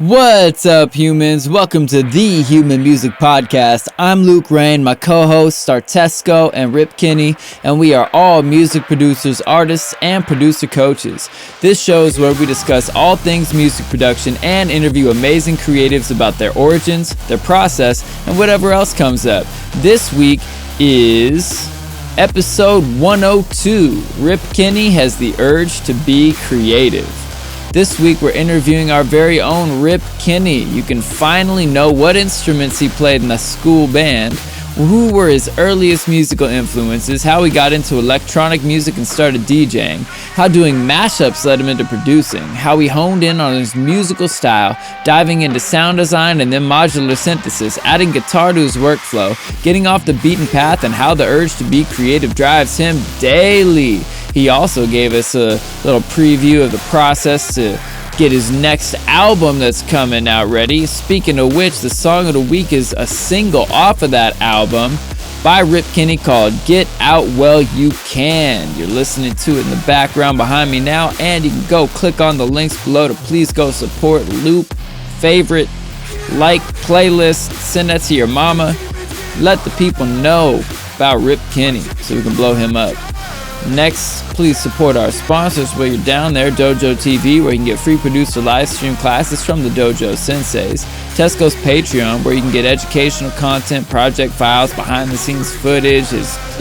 What's up, humans? Welcome to the Human Music Podcast. I'm Luke Rain, my co-hosts are Tesco and Rip Kinney, and we are all music producers, artists, and producer coaches. This show is where we discuss all things music production and interview amazing creatives about their origins, their process, and whatever else comes up. This week is episode 102. Rip Kinney has the urge to be creative. This week we're interviewing our very own Rip Kinney. You can finally know what instruments he played in a school band, who were his earliest musical influences, how he got into electronic music and started DJing, how doing mashups led him into producing, how he honed in on his musical style, diving into sound design and then modular synthesis, adding guitar to his workflow, getting off the beaten path, and how the urge to be creative drives him daily. He also gave us a little preview of the process to get his next album that's coming out ready. Speaking of which, the song of the week is a single off of that album by Rip Kinney called Get Out Well You Can. You're listening to it in the background behind me now, and you can go click on the links below to please go support, loop, favorite, like, playlist, send that to your mama. Let the people know about Rip Kinney so we can blow him up. Next, please support our sponsors while you're down there. Dojo TV, where you can get free producer live stream classes from the Dojo Senseis. Tesco's Patreon, where you can get educational content, project files, behind the scenes footage,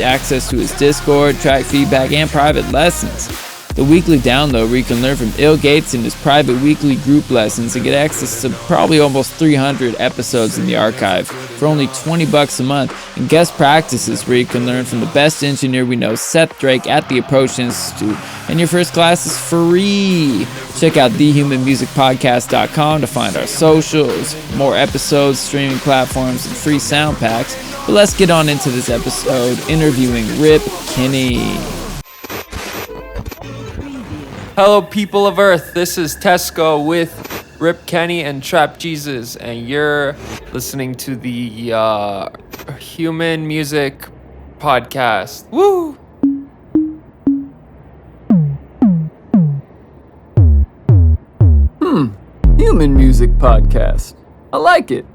access to his Discord, track feedback, and private lessons. The weekly download, where you can learn from Il Gates in his private weekly group lessons and get access to probably almost 300 episodes in the archive for only $20 a month, and guest practices, where you can learn from the best engineer we know, Seth Drake, at the Approach Institute, and your first class is free. Check out thehumanmusicpodcast.com to find our socials, more episodes, streaming platforms, and free sound packs. But let's get on into this episode interviewing Rip Kinney. Hello, people of Earth. This is Tesco with Rip Kinney and Trap Jesus, and you're listening to the Human Music Podcast. Woo! Human Music Podcast. I like it.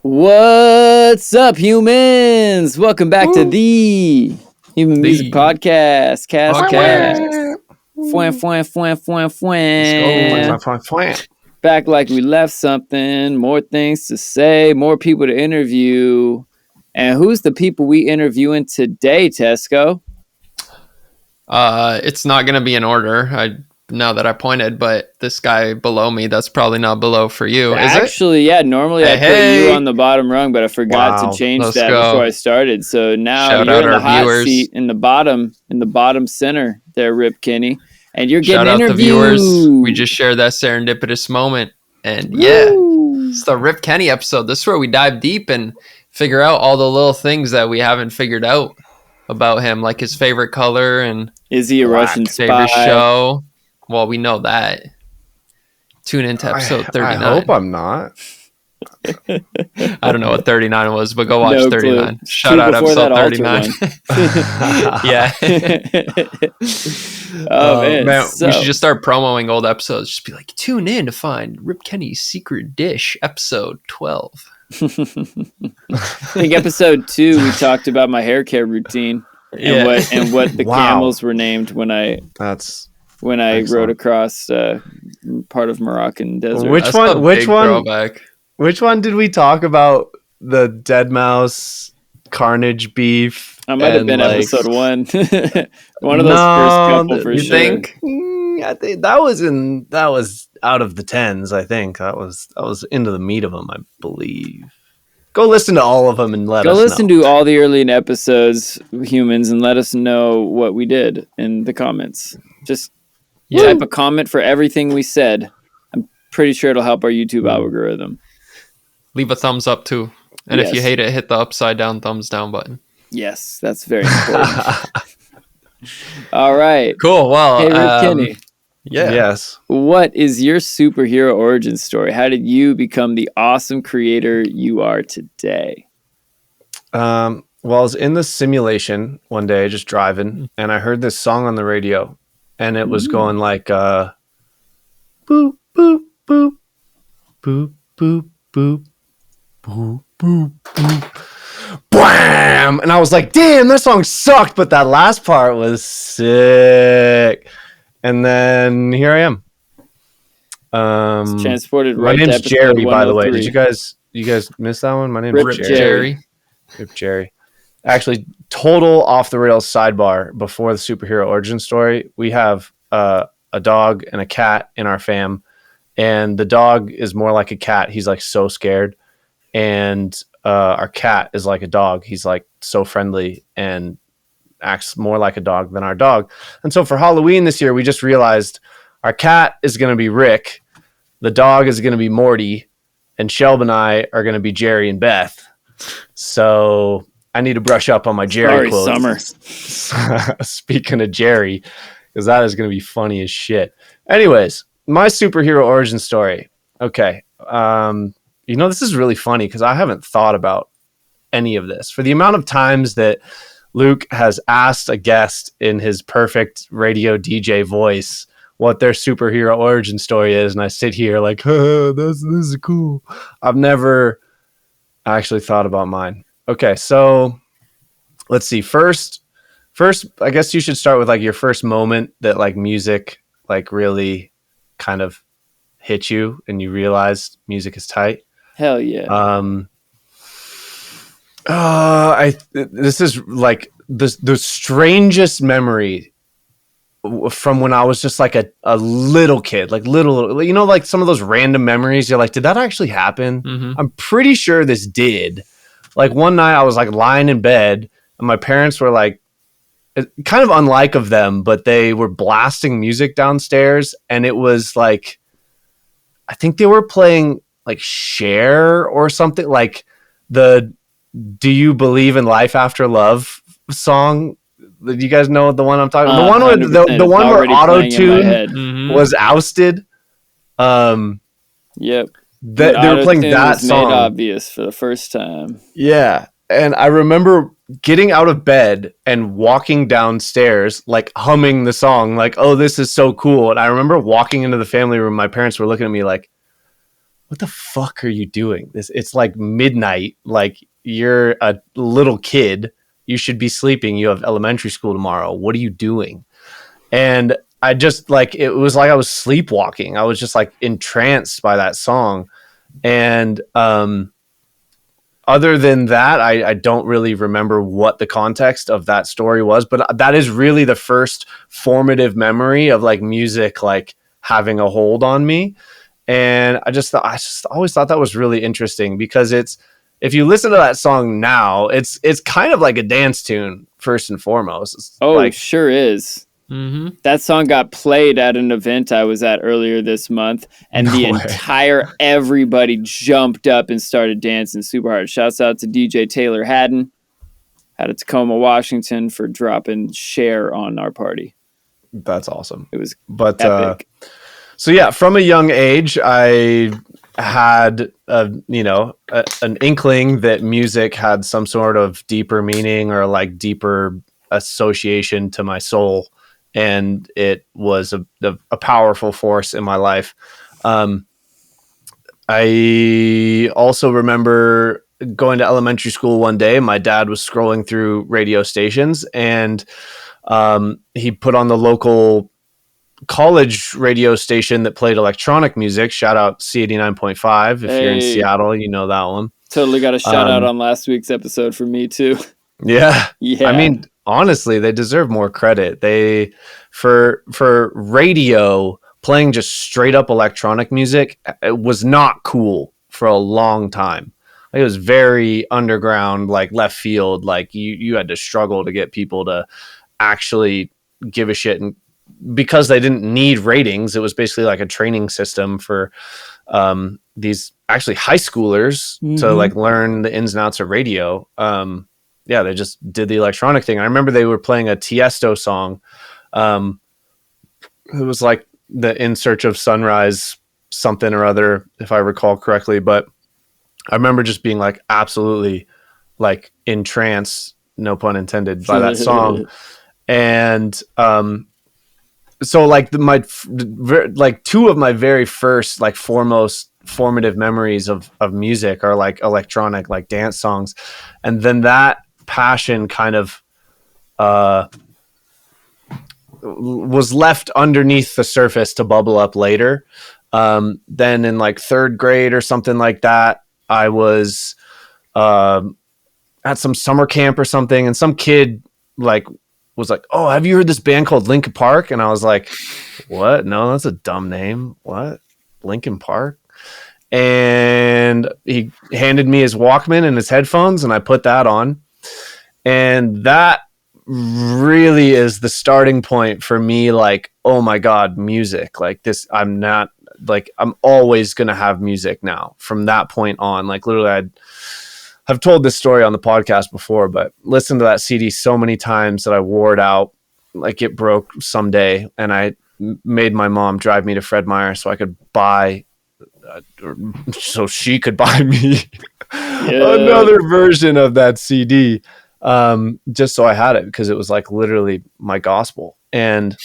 What's up, humans? Welcome back to the Human Music Podcast. Back like we left something. More things to say. More people to interview. And who's the people we interviewing today, Tesco? It's not gonna be in order. Now that I pointed, but this guy below me, that's probably not below for you, is it? Actually, yeah, normally I put you on the bottom rung, but I forgot to change that before I started. So now you're in the hot seat in the bottom center there, Rip Kinney. And you're getting interviewed. Shout out the viewers. We just shared that serendipitous moment. And yeah, it's the Rip Kinney episode. This is where we dive deep and figure out all the little things that we haven't figured out about him, like his favorite color and is he a Russian spy? Favorite show. Well, we know that. Tune into episode 39. I hope I'm not. I don't know what 39 was, but go watch 39. Shout out episode 39. Yeah. Man, we should just start promoting old episodes. Just be like, tune in to find Rip Kinney's secret dish, episode 12. I think episode 2 we talked about my hair care routine and what the camels were named when I rode across part of Moroccan desert. Which one did we talk about? The dead mouse carnage beef? I might have been episode 1. One of those first couple for sure. Think? I think that was out of the 10s. I think that was into the meat of them. I believe. Go listen to all of them and let us know. Go listen to all the early episodes, humans, and let us know what we did in the comments. Just type a comment for everything we said. I'm pretty sure it'll help our YouTube algorithm. Leave a thumbs up too. And if you hate it, hit the upside down thumbs down button. Yes, that's very important. All right. Cool. Well, hey, Rip Kinney. Yeah. Yes. What is your superhero origin story? How did you become the awesome creator you are today? Well, I was in the simulation one day, just driving, and I heard this song on the radio, and it was going like, boop, boop, boop, boop, boop, boop, boop, boop, boop, bam. And I was like, damn, that song sucked, but that last part was sick. And then here I am. It's transported My right to name's episode Jerry, by the way. 103. Did you guys miss that one? My name's Rip Jerry. Jerry. Rip Jerry. Actually, total off the rails sidebar before the superhero origin story. We have a dog and a cat in our fam, and the dog is more like a cat. He's like so scared, and our cat is like a dog. He's like so friendly and acts more like a dog than our dog. And so for Halloween this year, we just realized our cat is going to be Rick, the dog is going to be Morty, and Shelb and I are going to be Jerry and Beth. So I need to brush up on my Jerry quotes. Summer. Speaking of Jerry, because that is going to be funny as shit. Anyways, my superhero origin story. Okay. This is really funny because I haven't thought about any of this. For the amount of times that Luke has asked a guest in his perfect radio DJ voice what their superhero origin story is, and I sit here like, this is cool. I've never actually thought about mine. Okay, so let's see. First, I guess you should start with like your first moment that like music like really kind of hit you and you realized music is tight. Hell yeah. This is like the strangest memory from when I was just like a little kid, like little, like some of those random memories. You're like, did that actually happen? Mm-hmm. I'm pretty sure this did. Like one night I was like lying in bed and my parents were like, kind of unlike of them, but they were blasting music downstairs. And it was like, I think they were playing like Cher or something, like the Do You Believe in Life After Love song. Do you guys know the one I'm talking about? The one where auto-tune was ousted. Yep. They were playing that song. Made obvious for the first time. Yeah. And I remember getting out of bed and walking downstairs, like humming the song, like, oh, this is so cool. And I remember walking into the family room. My parents were looking at me like, what the fuck are you doing? It's like midnight. Like you're a little kid. You should be sleeping. You have elementary school tomorrow. What are you doing? And I just like, it was like I was sleepwalking. I was just like entranced by that song. And other than that, I don't really remember what the context of that story was, but that is really the first formative memory of like music, like having a hold on me. And I just always thought that was really interesting because if you listen to that song now, it's kind of like a dance tune first and foremost. It sure is. Mm-hmm. That song got played at an event I was at earlier this month, and everybody jumped up and started dancing super hard. Shouts out to DJ Taylor Haddon out of Tacoma, Washington, for dropping Cher on our party. That's awesome. It was epic. So yeah, from a young age, I had an inkling that music had some sort of deeper meaning or like deeper association to my soul, and it was a powerful force in my life. I also remember going to elementary school one day. My dad was scrolling through radio stations, and he put on the local college radio station that played electronic music. Shout out C89.5. If you're in Seattle, you know that one. Totally got a shout out on last week's episode for me too. Yeah. I mean, honestly, they deserve more credit. They for radio playing just straight up electronic music, it was not cool for a long time. It was very underground, like left field. Like you had to struggle to get people to actually give a shit, and because they didn't need ratings, it was basically like a training system for these actually high schoolers to like learn the ins and outs of radio. They just did the electronic thing. I remember they were playing a Tiesto song. It was like the In Search of Sunrise something or other, if I recall correctly. But I remember just being like absolutely like in trance, no pun intended, by that song. And so like like two of my very first, like foremost formative memories of music are like electronic, like dance songs. And then that passion kind of was left underneath the surface to bubble up later. Then in like third grade or something like that, I was at some summer camp or something, and some kid like was like, "Oh, have you heard this band called Linkin Park?" And I was like, "What? No, that's a dumb name. What? Linkin Park?" And he handed me his Walkman and his headphones, and I put that on. And that really is the starting point for me, like, oh my God, music. Like this, I'm always going to have music now from that point on. Like literally, I've told this story on the podcast before, but listened to that CD so many times that I wore it out. Like it broke someday, and I made my mom drive me to Fred Meyer so I could buy, so she could buy me another version of that CD, just so I had it, because it was like literally my gospel. And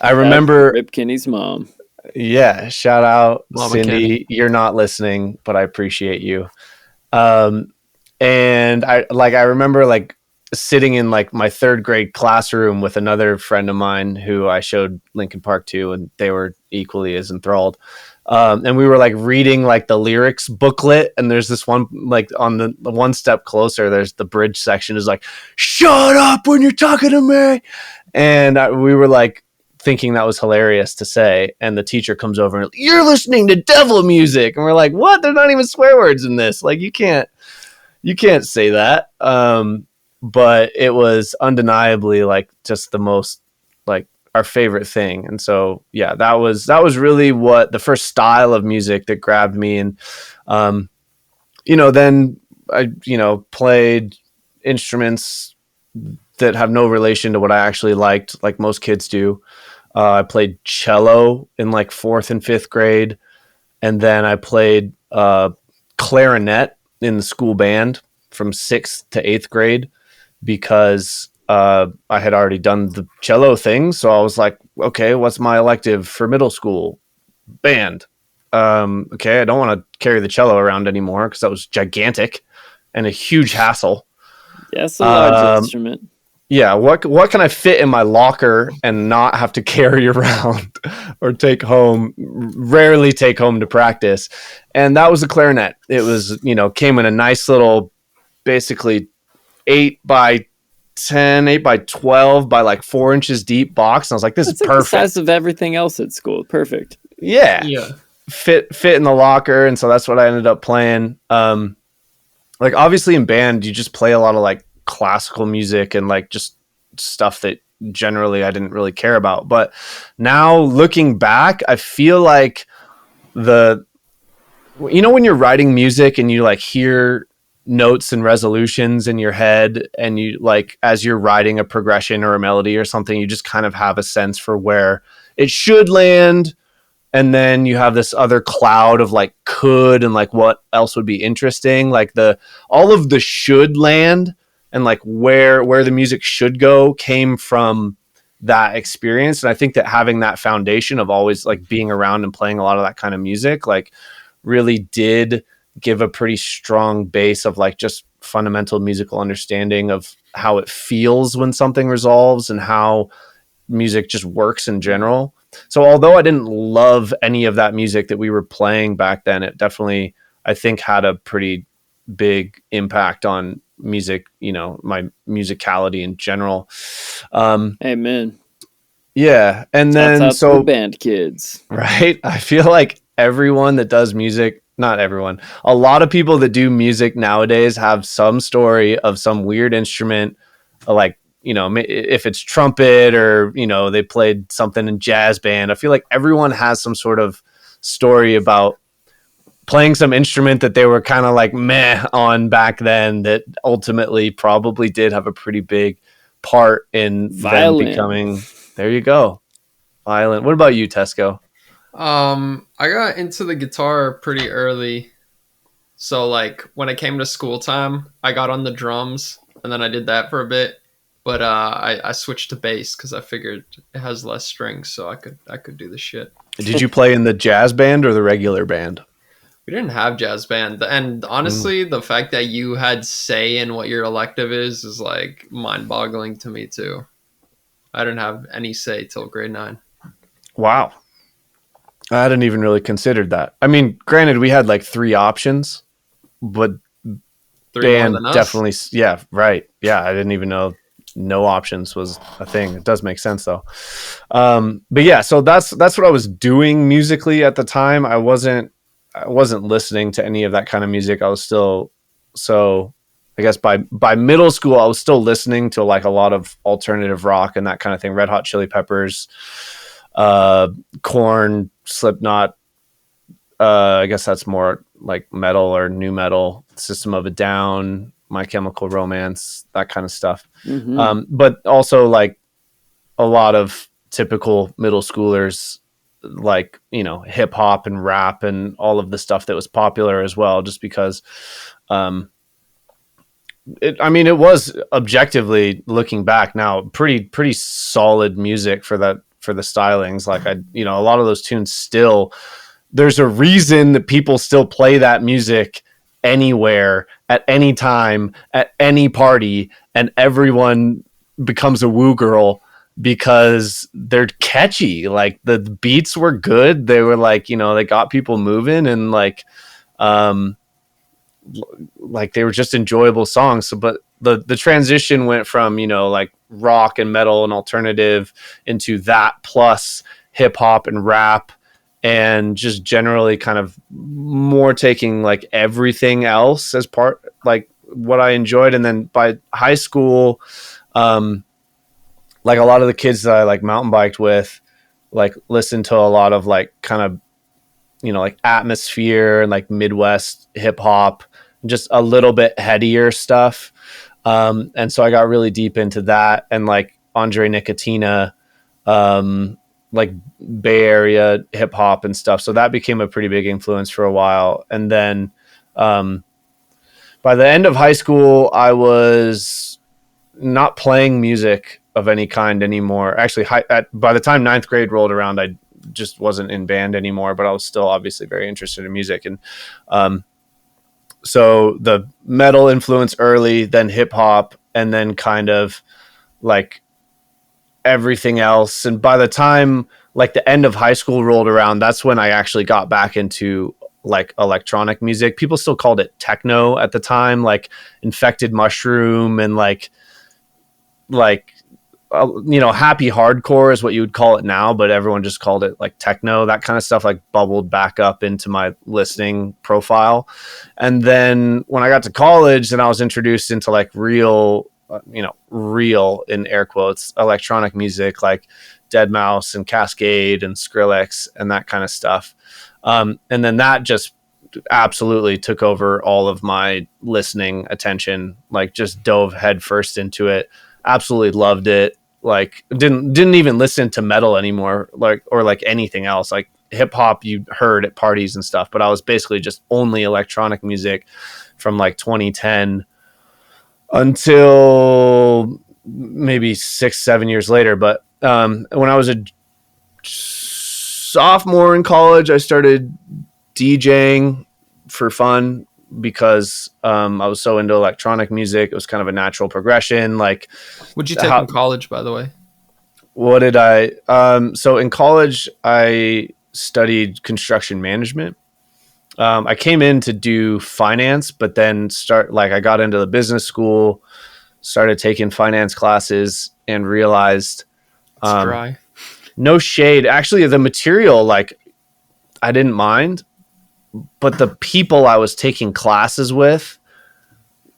I remember Rip Kenny's mom. Yeah, shout out Mama Cindy. Kenny. You're not listening, but I appreciate you. And I remember like sitting in like my third grade classroom with another friend of mine who I showed Linkin Park to, and they were equally as enthralled. And we were like reading like the lyrics booklet, and there's this one like on the one step closer, there's the bridge section is like, "Shut up when you're talking to me," and we were like thinking that was hilarious to say, and the teacher comes over and, "You're listening to devil music," and we're like, "What? There's not even swear words in this. Like you can't say that." But it was undeniably like just the most like our favorite thing. And so yeah, that was really what the first style of music that grabbed me. And then I played instruments that have no relation to what I actually liked, like most kids do. I played cello in like fourth and fifth grade, and then I played clarinet in the school band from sixth to eighth grade, because I had already done the cello thing. So I was like, okay, what's my elective for middle school? Band. Okay, I don't want to carry the cello around anymore because that was gigantic and a huge hassle. Yeah, it's a large instrument. Yeah, what can I fit in my locker and not have to carry around or take home, rarely take home to practice? And that was the clarinet. It was, came in a nice little, basically 8x10, 8x12 by like 4 inches deep box. And I was like, this is like perfect. The size of everything else at school. Perfect. Yeah. Fit in the locker. And so that's what I ended up playing. Like obviously in band, you just play a lot of like classical music and like just stuff that generally I didn't really care about. But now looking back, I feel like when you're writing music and you like hear notes and resolutions in your head, and you like, as you're writing a progression or a melody or something, you just kind of have a sense for where it should land. And then you have this other cloud of like could, and like what else would be interesting. Like all of the should land and like where the music should go came from that experience. And I think that having that foundation of always like being around and playing a lot of that kind of music, like really did give a pretty strong base of like just fundamental musical understanding of how it feels when something resolves and how music just works in general. So although I didn't love any of that music that we were playing back then, it definitely, I think, had a pretty big impact on music, my musicality in general. Amen. Yeah. And then that's the band kids, right? I feel like everyone that does music, not everyone, a lot of people that do music nowadays have some story of some weird instrument, like, if it's trumpet or, they played something in jazz band. I feel like everyone has some sort of story about playing some instrument that they were kind of like meh on back then, that ultimately probably did have a pretty big part in violin. them becoming, there you go, violin. What about you, Tesco? I got into the guitar pretty early. So like when it came to school time, I got on the drums, and then I did that for a bit. but I switched to bass because I figured it has less strings, so I could do the shit. Did you play in the jazz band or the regular band? We didn't have jazz band, and honestly, the fact that you had say in what your elective is like mind-boggling to me too. I didn't have any say till grade 9. Wow. I hadn't even really considered that. I mean, granted, we had like 3 options, but 3 band more than us. definitely, yeah, right. Yeah, I didn't even know no options was a thing. It does make sense though. But yeah, so that's what I was doing musically at the time. I wasn't listening to any of that kind of music. I was still, so I guess by middle school, I was still listening to like a lot of alternative rock and that kind of thing. Red Hot Chili Peppers, Korn, Slipknot. I guess that's more like metal or new metal. System of a Down, My Chemical Romance, that kind of stuff. But also like a lot of typical middle schoolers, like, you know, hip hop and rap and all of the stuff that was popular as well, just because it was objectively, looking back now, pretty solid music for the stylings. Like, a lot of those tunes still, there's a reason that people still play that music anywhere at any time at any party, and everyone becomes a woo girl because they're catchy. Like, the beats were good. They were like, they got people moving, and like they were just enjoyable songs. So, but the transition went from, like rock and metal and alternative into that plus hip hop and rap, and just generally kind of more taking like everything else as part, like what I enjoyed. And then by high school, like a lot of the kids that I like mountain biked with, like listened to a lot of like kind of, like atmosphere and like Midwest hip hop, just a little bit headier stuff. And so I got really deep into that, and like Andre Nicotina, like Bay Area hip hop and stuff. So that became a pretty big influence for a while. And then by the end of high school, I was not playing music of any kind anymore. Actually, by the time 9th grade rolled around, I just wasn't in band anymore, but I was still obviously very interested in music. And so the metal influence early, then hip hop, and then kind of like everything else. And by the time like the end of high school rolled around, that's when I actually got back into like electronic music. People still called it techno at the time, like Infected Mushroom and like happy hardcore is what you would call it now, but everyone just called it like techno. That kind of stuff like bubbled back up into my listening profile. And then when I got to college, then I was introduced into like real in air quotes electronic music, like Deadmau5 and Cascade and Skrillex and that kind of stuff. And then that just absolutely took over all of my listening attention, like just dove headfirst into it. Absolutely loved it. Like didn't even listen to metal anymore, or anything else. Like hip hop you heard at parties and stuff, but I was basically just only electronic music from like 2010 until maybe 6-7 years later. But when I was a sophomore in college, I started DJing for fun because I was so into electronic music. It was kind of a natural progression. Like, what'd you take in college, by the way? What did I? So in college, I studied construction management. I came in to do finance, but then I got into the business school, started taking finance classes, and realized it's dry. No shade. Actually, the material, like, I didn't mind, but the people I was taking classes with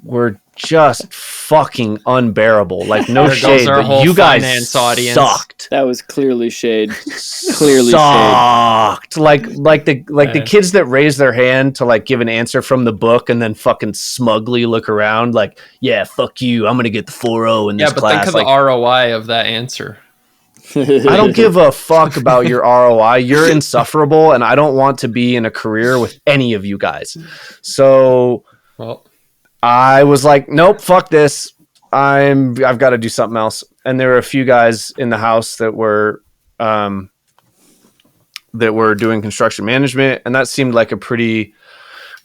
were just fucking unbearable. Like, no shade, but you guys sucked. That was clearly shade. Sucked. Like the kids that raise their hand to like give an answer from the book and then fucking smugly look around like, yeah, fuck you, I'm gonna get the 4.0 in this class. Yeah, but think of the ROI of that answer. I don't give a fuck about your ROI. You're insufferable, and I don't want to be in a career with any of you guys. So I was like, nope, fuck this. I've got to do something else. And there were a few guys in the house that were doing construction management, and that seemed like a pretty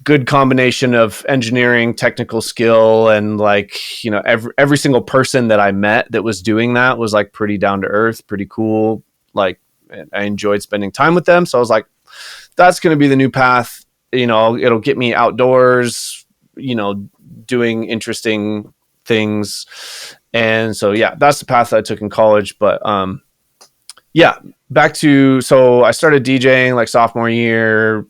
good combination of engineering, technical skill, and like, you know, every single person that I met that was doing that was like pretty down to earth, pretty cool. Like, I enjoyed spending time with them. So I was like, that's going to be the new path. You know, it'll get me outdoors, you know, doing interesting things. And so, yeah, that's the path that I took in college. But yeah, so I started DJing like sophomore year,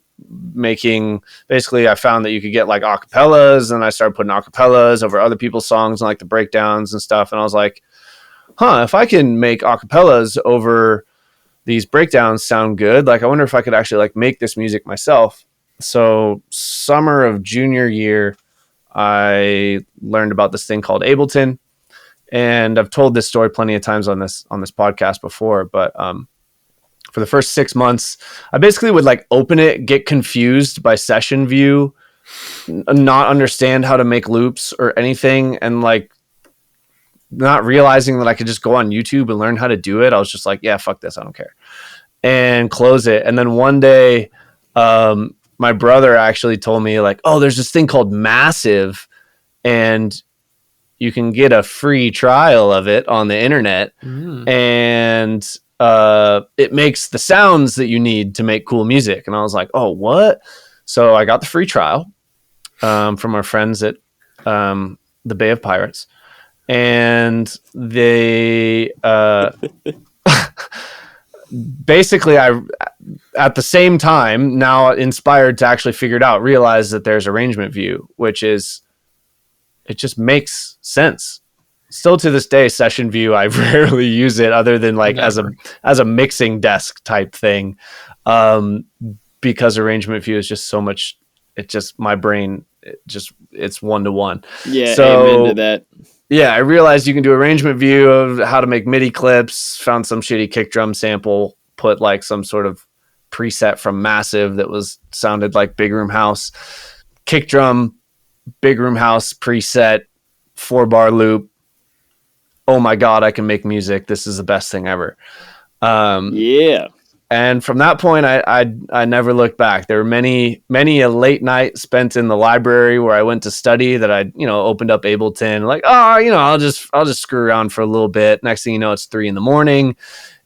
basically I found that you could get like acapellas, and I started putting acapellas over other people's songs and like the breakdowns and stuff. And I was like, if I can make acapellas over these breakdowns sound good, like I wonder if I could actually like make this music myself. So summer of junior year, I learned about this thing called Ableton, and I've told this story plenty of times on this podcast before, but for the first 6 months, I basically would like open it, get confused by session view, not understand how to make loops or anything, and like not realizing that I could just go on YouTube and learn how to do it. I was just like, yeah, fuck this, I don't care, and close it. And then one day, my brother actually told me like, oh, there's this thing called Massive, and you can get a free trial of it on the internet, and it makes the sounds that you need to make cool music. And I was like, oh, what? So I got the free trial from our friends at the Bay of Pirates, and they basically, I at the same time, now inspired to actually figure it out, realize that there's arrangement view, which is, it just makes sense. Still to this day, session view, I rarely use it other than like as a mixing desk type thing, because arrangement view is just so much. It just, my brain, it's one-to-one. Yeah, so, amen to that. Yeah, I realized you can do arrangement view of how to make MIDI clips. Found some shitty kick drum sample, put like some sort of preset from Massive that sounded like Big Room House. Kick drum, Big Room House preset, 4-bar loop. Oh my God, I can make music. This is the best thing ever. Yeah. And from that point, I never looked back. There were many a late night spent in the library where I went to study that I, opened up Ableton, like, I'll just screw around for a little bit. Next thing you know, it's 3 a.m.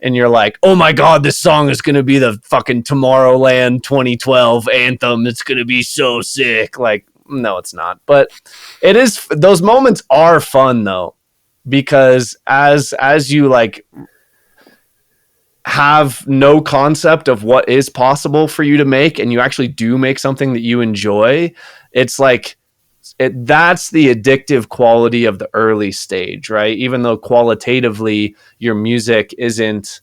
and you're like, oh my God, this song is going to be the fucking Tomorrowland 2012 anthem. It's going to be so sick. Like, no, it's not. But it is, those moments are fun though, because as you like have no concept of what is possible for you to make, and you actually do make something that you enjoy, it's like that's the addictive quality of the early stage, right? Even though qualitatively your music isn't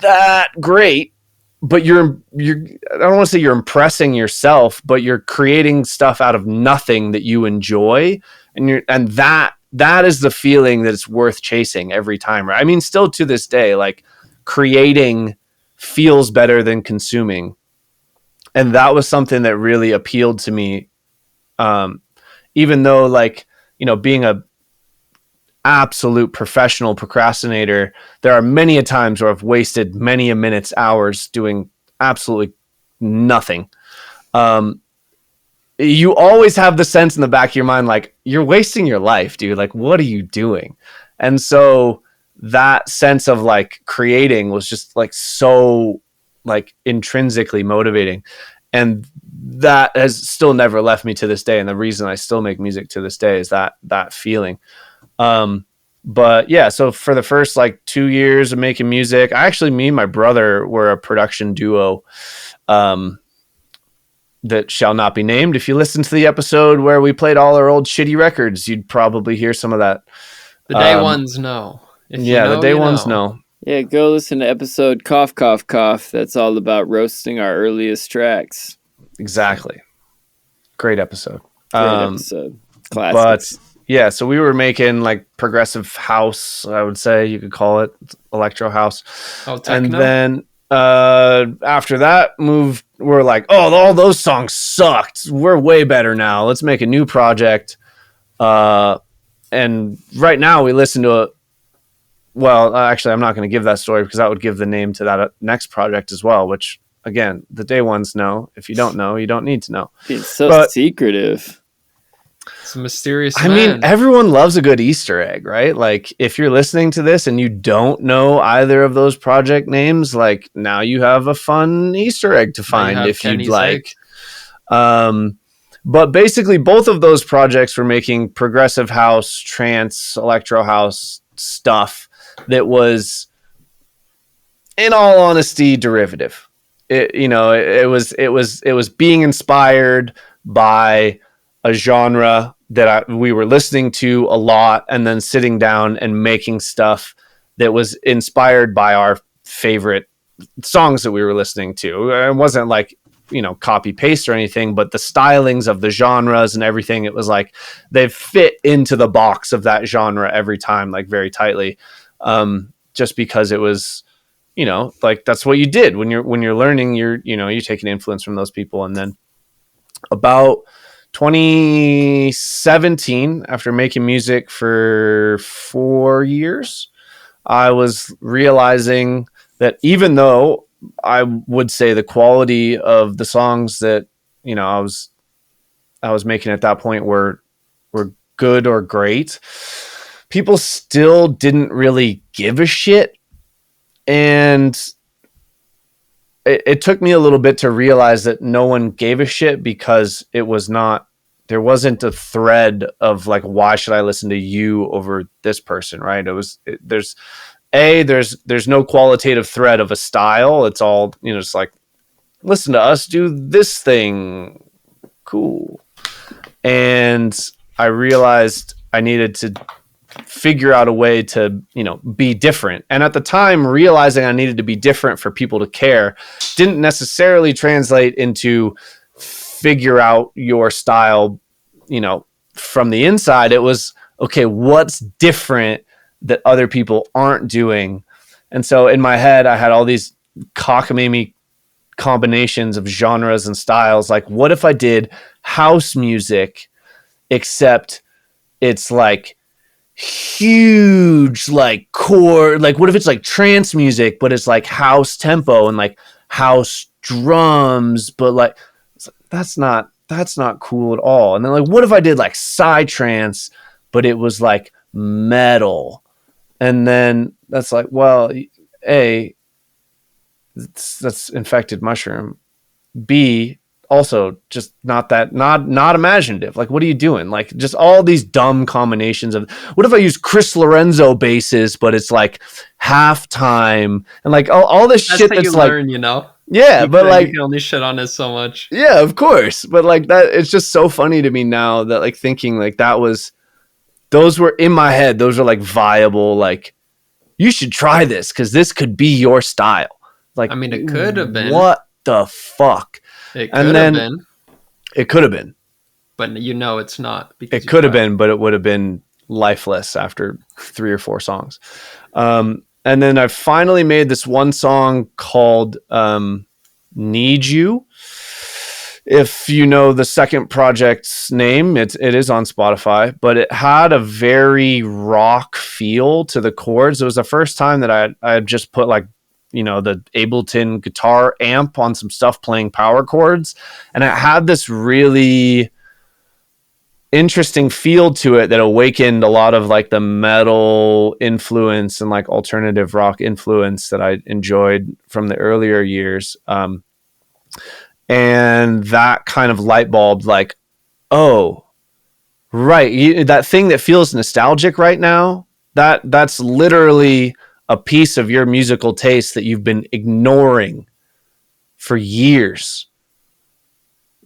that great, but you're I don't want to say you're impressing yourself, but you're creating stuff out of nothing that you enjoy, and that is the feeling that it's worth chasing every time, right? I mean, still to this day, like, creating feels better than consuming, and that was something that really appealed to me, even though, like, being a absolute professional procrastinator, there are many a times where I've wasted many a minutes, hours doing absolutely nothing. You always have the sense in the back of your mind, like, you're wasting your life, dude. Like, what are you doing? And so that sense of like creating was just like so like intrinsically motivating, and that has still never left me to this day. And the reason I still make music to this day is that feeling. But yeah, so for the first like 2 years of making music, me and my brother were a production duo, that shall not be named. If you listen to the episode where we played all our old shitty records, you'd probably hear some of that. The day ones know. The day ones know. Yeah, go listen to episode Cough, Cough, Cough. That's all about roasting our earliest tracks. Exactly. Great episode. Episode. Classics. But yeah, so we were making like progressive house, I would say you could call it, electro house. Oh, techno? And then after that we're like, oh, all those songs sucked. We're way better now. Let's make a new project. and right now we listen to a, well, actually, I'm not going to give that story because that would give the name to that next project as well, which, again, the day ones know. If you don't know, you don't need to know. It's so But secretive. It's a mysterious I man. mean, everyone loves a good Easter egg, right? Like, if you're listening to this and you don't know either of those project names, like, now you have a fun Easter egg to find if Kenny's you'd like. egg. But basically, both of those projects were making progressive house, trance, electro house stuff that was, in all honesty, derivative. It was being inspired by a genre that we were listening to a lot, and then sitting down and making stuff that was inspired by our favorite songs that we were listening to. It wasn't like, copy paste or anything, but the stylings of the genres and everything, it was like they fit into the box of that genre every time, like very tightly. Just because it was, like that's what you did when you're learning, you're taking influence from those people. And then about 2017, after making music for 4 years, I was realizing that even though I would say the quality of the songs that, I was making at that point were good or great, people still didn't really give a shit. And it took me a little bit to realize that no one gave a shit because there wasn't a thread of like, why should I listen to you over this person? Right. There's no qualitative thread of a style. It's all, it's like, listen to us do this thing. Cool. And I realized I needed to figure out a way to, be different. And at the time, realizing I needed to be different for people to care didn't necessarily translate into figure out your style, from the inside. It was, okay, what's different that other people aren't doing? And so in my head, I had all these cockamamie combinations of genres and styles. Like, what if I did house music, except it's like huge, like chord, like what if it's like trance music, but it's like house tempo and like house drums, but like that's not cool at all. And then like, what if I did like psytrance, but it was like metal? And then that's like, well, A, that's infected mushroom. B, also just not imaginative. Like, what are you doing? Like, just all these dumb combinations of, what if I use Chris Lorenzo basses, but it's like halftime and like all this That's shit how that's you like, learn, yeah, but like, you can only shit on it so much. yeah, of course. But like that, it's just so funny to me now that like thinking like those were in my head. Those are like viable, like you should try this because this could be your style. Like, I mean, it could have been. What the fuck? It could have been. It could have been. But it's not. It could have been, but it would have been lifeless after 3 or 4 songs. And then I finally made this one song called Need You. If you know the second project's name, it is on Spotify, but it had a very rock feel to the chords. It was the first time that I had just put like, the Ableton guitar amp on some stuff playing power chords. And it had this really interesting feel to it that awakened a lot of like the metal influence and like alternative rock influence that I enjoyed from the earlier years. And that kind of light bulb, like, oh, right. That thing that feels nostalgic right now, that's literally a piece of your musical taste that you've been ignoring for years.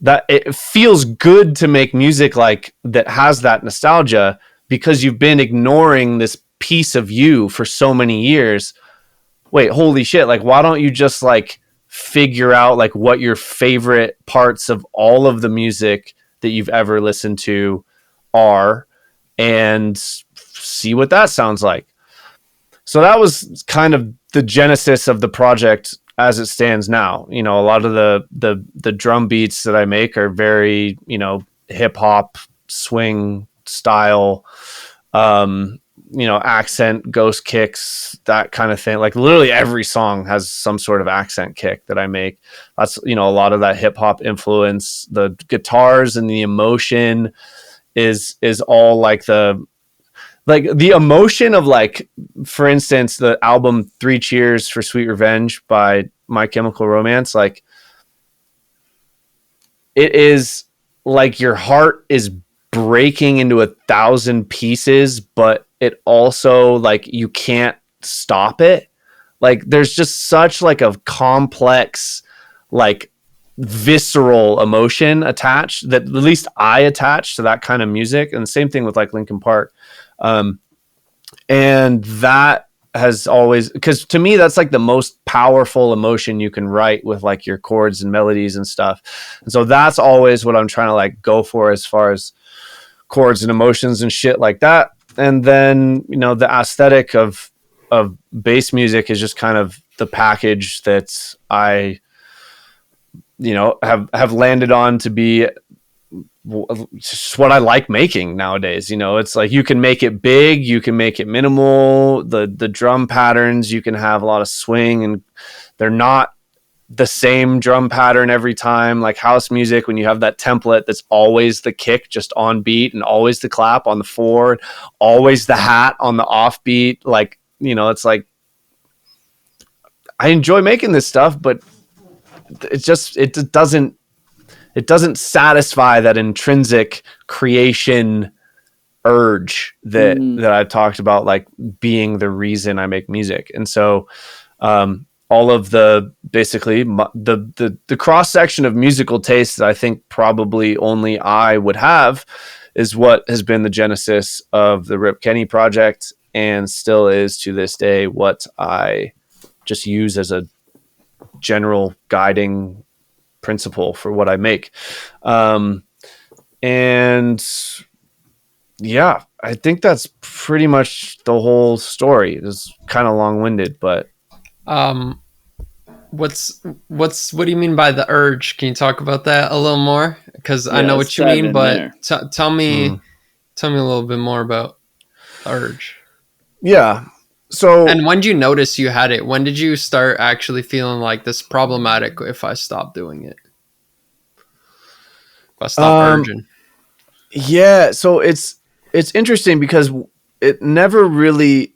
That it feels good to make music like that has that nostalgia because you've been ignoring this piece of you for so many years. Wait, holy shit. Like, why don't you just like figure out like what your favorite parts of all of the music that you've ever listened to are and see what that sounds like? So that was kind of the genesis of the project as it stands now. A lot of the drum beats that I make are very, hip hop swing style. accent, ghost kicks, that kind of thing. Like literally every song has some sort of accent kick that I make. That's, a lot of that hip hop influence. The guitars and the emotion is all like the emotion of, like, for instance, the album 3 Cheers for Sweet Revenge by My Chemical Romance. Like, it is like your heart is breaking into 1,000 pieces, but it also, like, you can't stop it. Like, there's just such like a complex, like, visceral emotion attached that at least I attach to that kind of music. And the same thing with like Linkin Park. And that has always, because to me that's like the most powerful emotion you can write with like your chords and melodies and stuff. And so that's always what I'm trying to like go for as far as chords and emotions and shit like that. And then, the aesthetic of bass music is just kind of the package that I, have landed on to be just what I like making nowadays. It's like you can make it big, you can make it minimal. The drum patterns, you can have a lot of swing, and they're not the same drum pattern every time. Like house music, when you have that template that's always the kick just on beat and always the clap on the 4, always the hat on the off beat. Like, it's like I enjoy making this stuff, but it doesn't satisfy that intrinsic creation urge that I talked about, like being the reason I make music. And so all of the basically the cross section of musical taste that I think probably only I would have is what has been the genesis of the Rip Kenny project, and still is to this day what I just use as a general guiding principle for what I make. And yeah, I think that's pretty much the whole story. It's kind of long-winded, but what do you mean by the urge? Can you talk about that a little more? Because I know what you mean, but tell me a little bit more about urge. Yeah. So, and when did you notice you had it? When did you start actually feeling like this problematic if I stop doing it? If I stop urging? Yeah, so it's interesting because it never really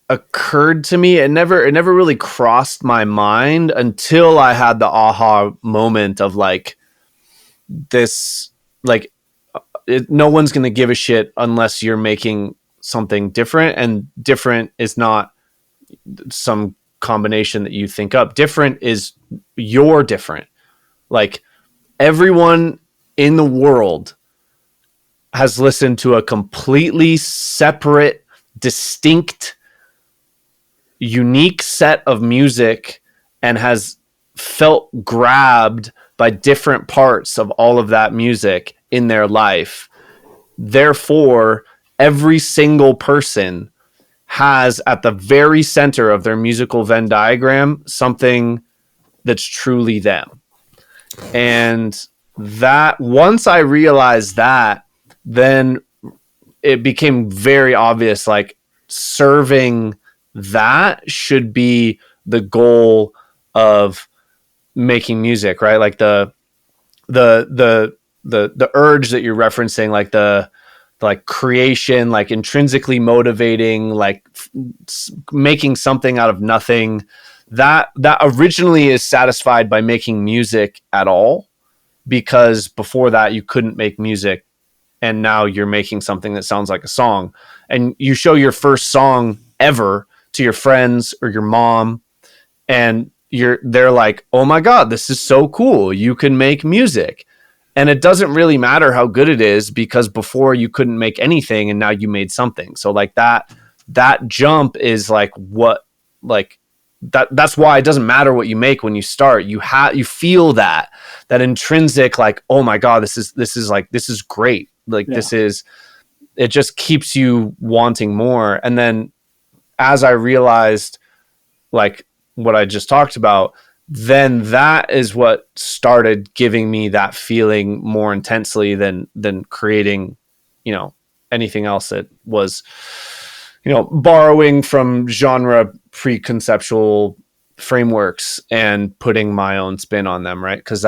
occurred to me. It never really crossed my mind until I had the aha moment of like this, like no one's going to give a shit unless you're making something different, and different is not some combination that you think up. Different is you're different. Like everyone in the world has listened to a completely separate, distinct, unique set of music and has felt grabbed by different parts of all of that music in their life. Therefore, every single person has at the very center of their musical Venn diagram something that's truly them. And that once I realized that, then it became very obvious, like serving that should be the goal of making music, right? Like the urge that you're referencing, like the like creation, like intrinsically motivating, like making something out of nothing, that originally is satisfied by making music at all, because before that you couldn't make music, and now you're making something that sounds like a song, and you show your first song ever to your friends or your mom, and they're like, oh my God, this is so cool, you can make music. And it doesn't really matter how good it is, because before you couldn't make anything and now you made something. So like that jump is like what, like that's why it doesn't matter what you make when you start. You feel that intrinsic, like, oh my God, this is great. Like it just keeps you wanting more. And then as I realized like what I just talked about, then that is what started giving me that feeling more intensely than creating, anything else that was, borrowing from genre preconceptual frameworks and putting my own spin on them, right? Because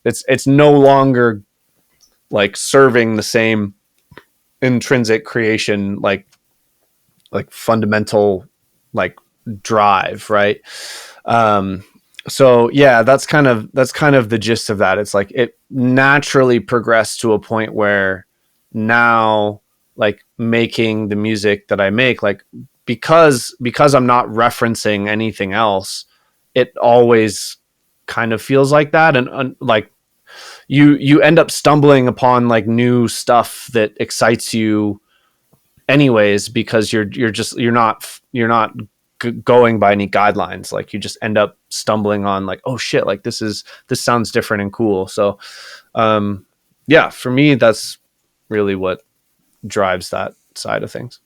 it's no longer like serving the same intrinsic creation, like fundamental like drive, right? So yeah, that's kind of the gist of that. It's like it naturally progressed to a point where now, like, making the music that I make, like, because I'm not referencing anything else, it always kind of feels like that. And like you end up stumbling upon like new stuff that excites you anyways, because you're not going by any guidelines. Like, you just end up stumbling on like, oh shit, like this sounds different and cool. So yeah, for me, that's really what drives that side of things.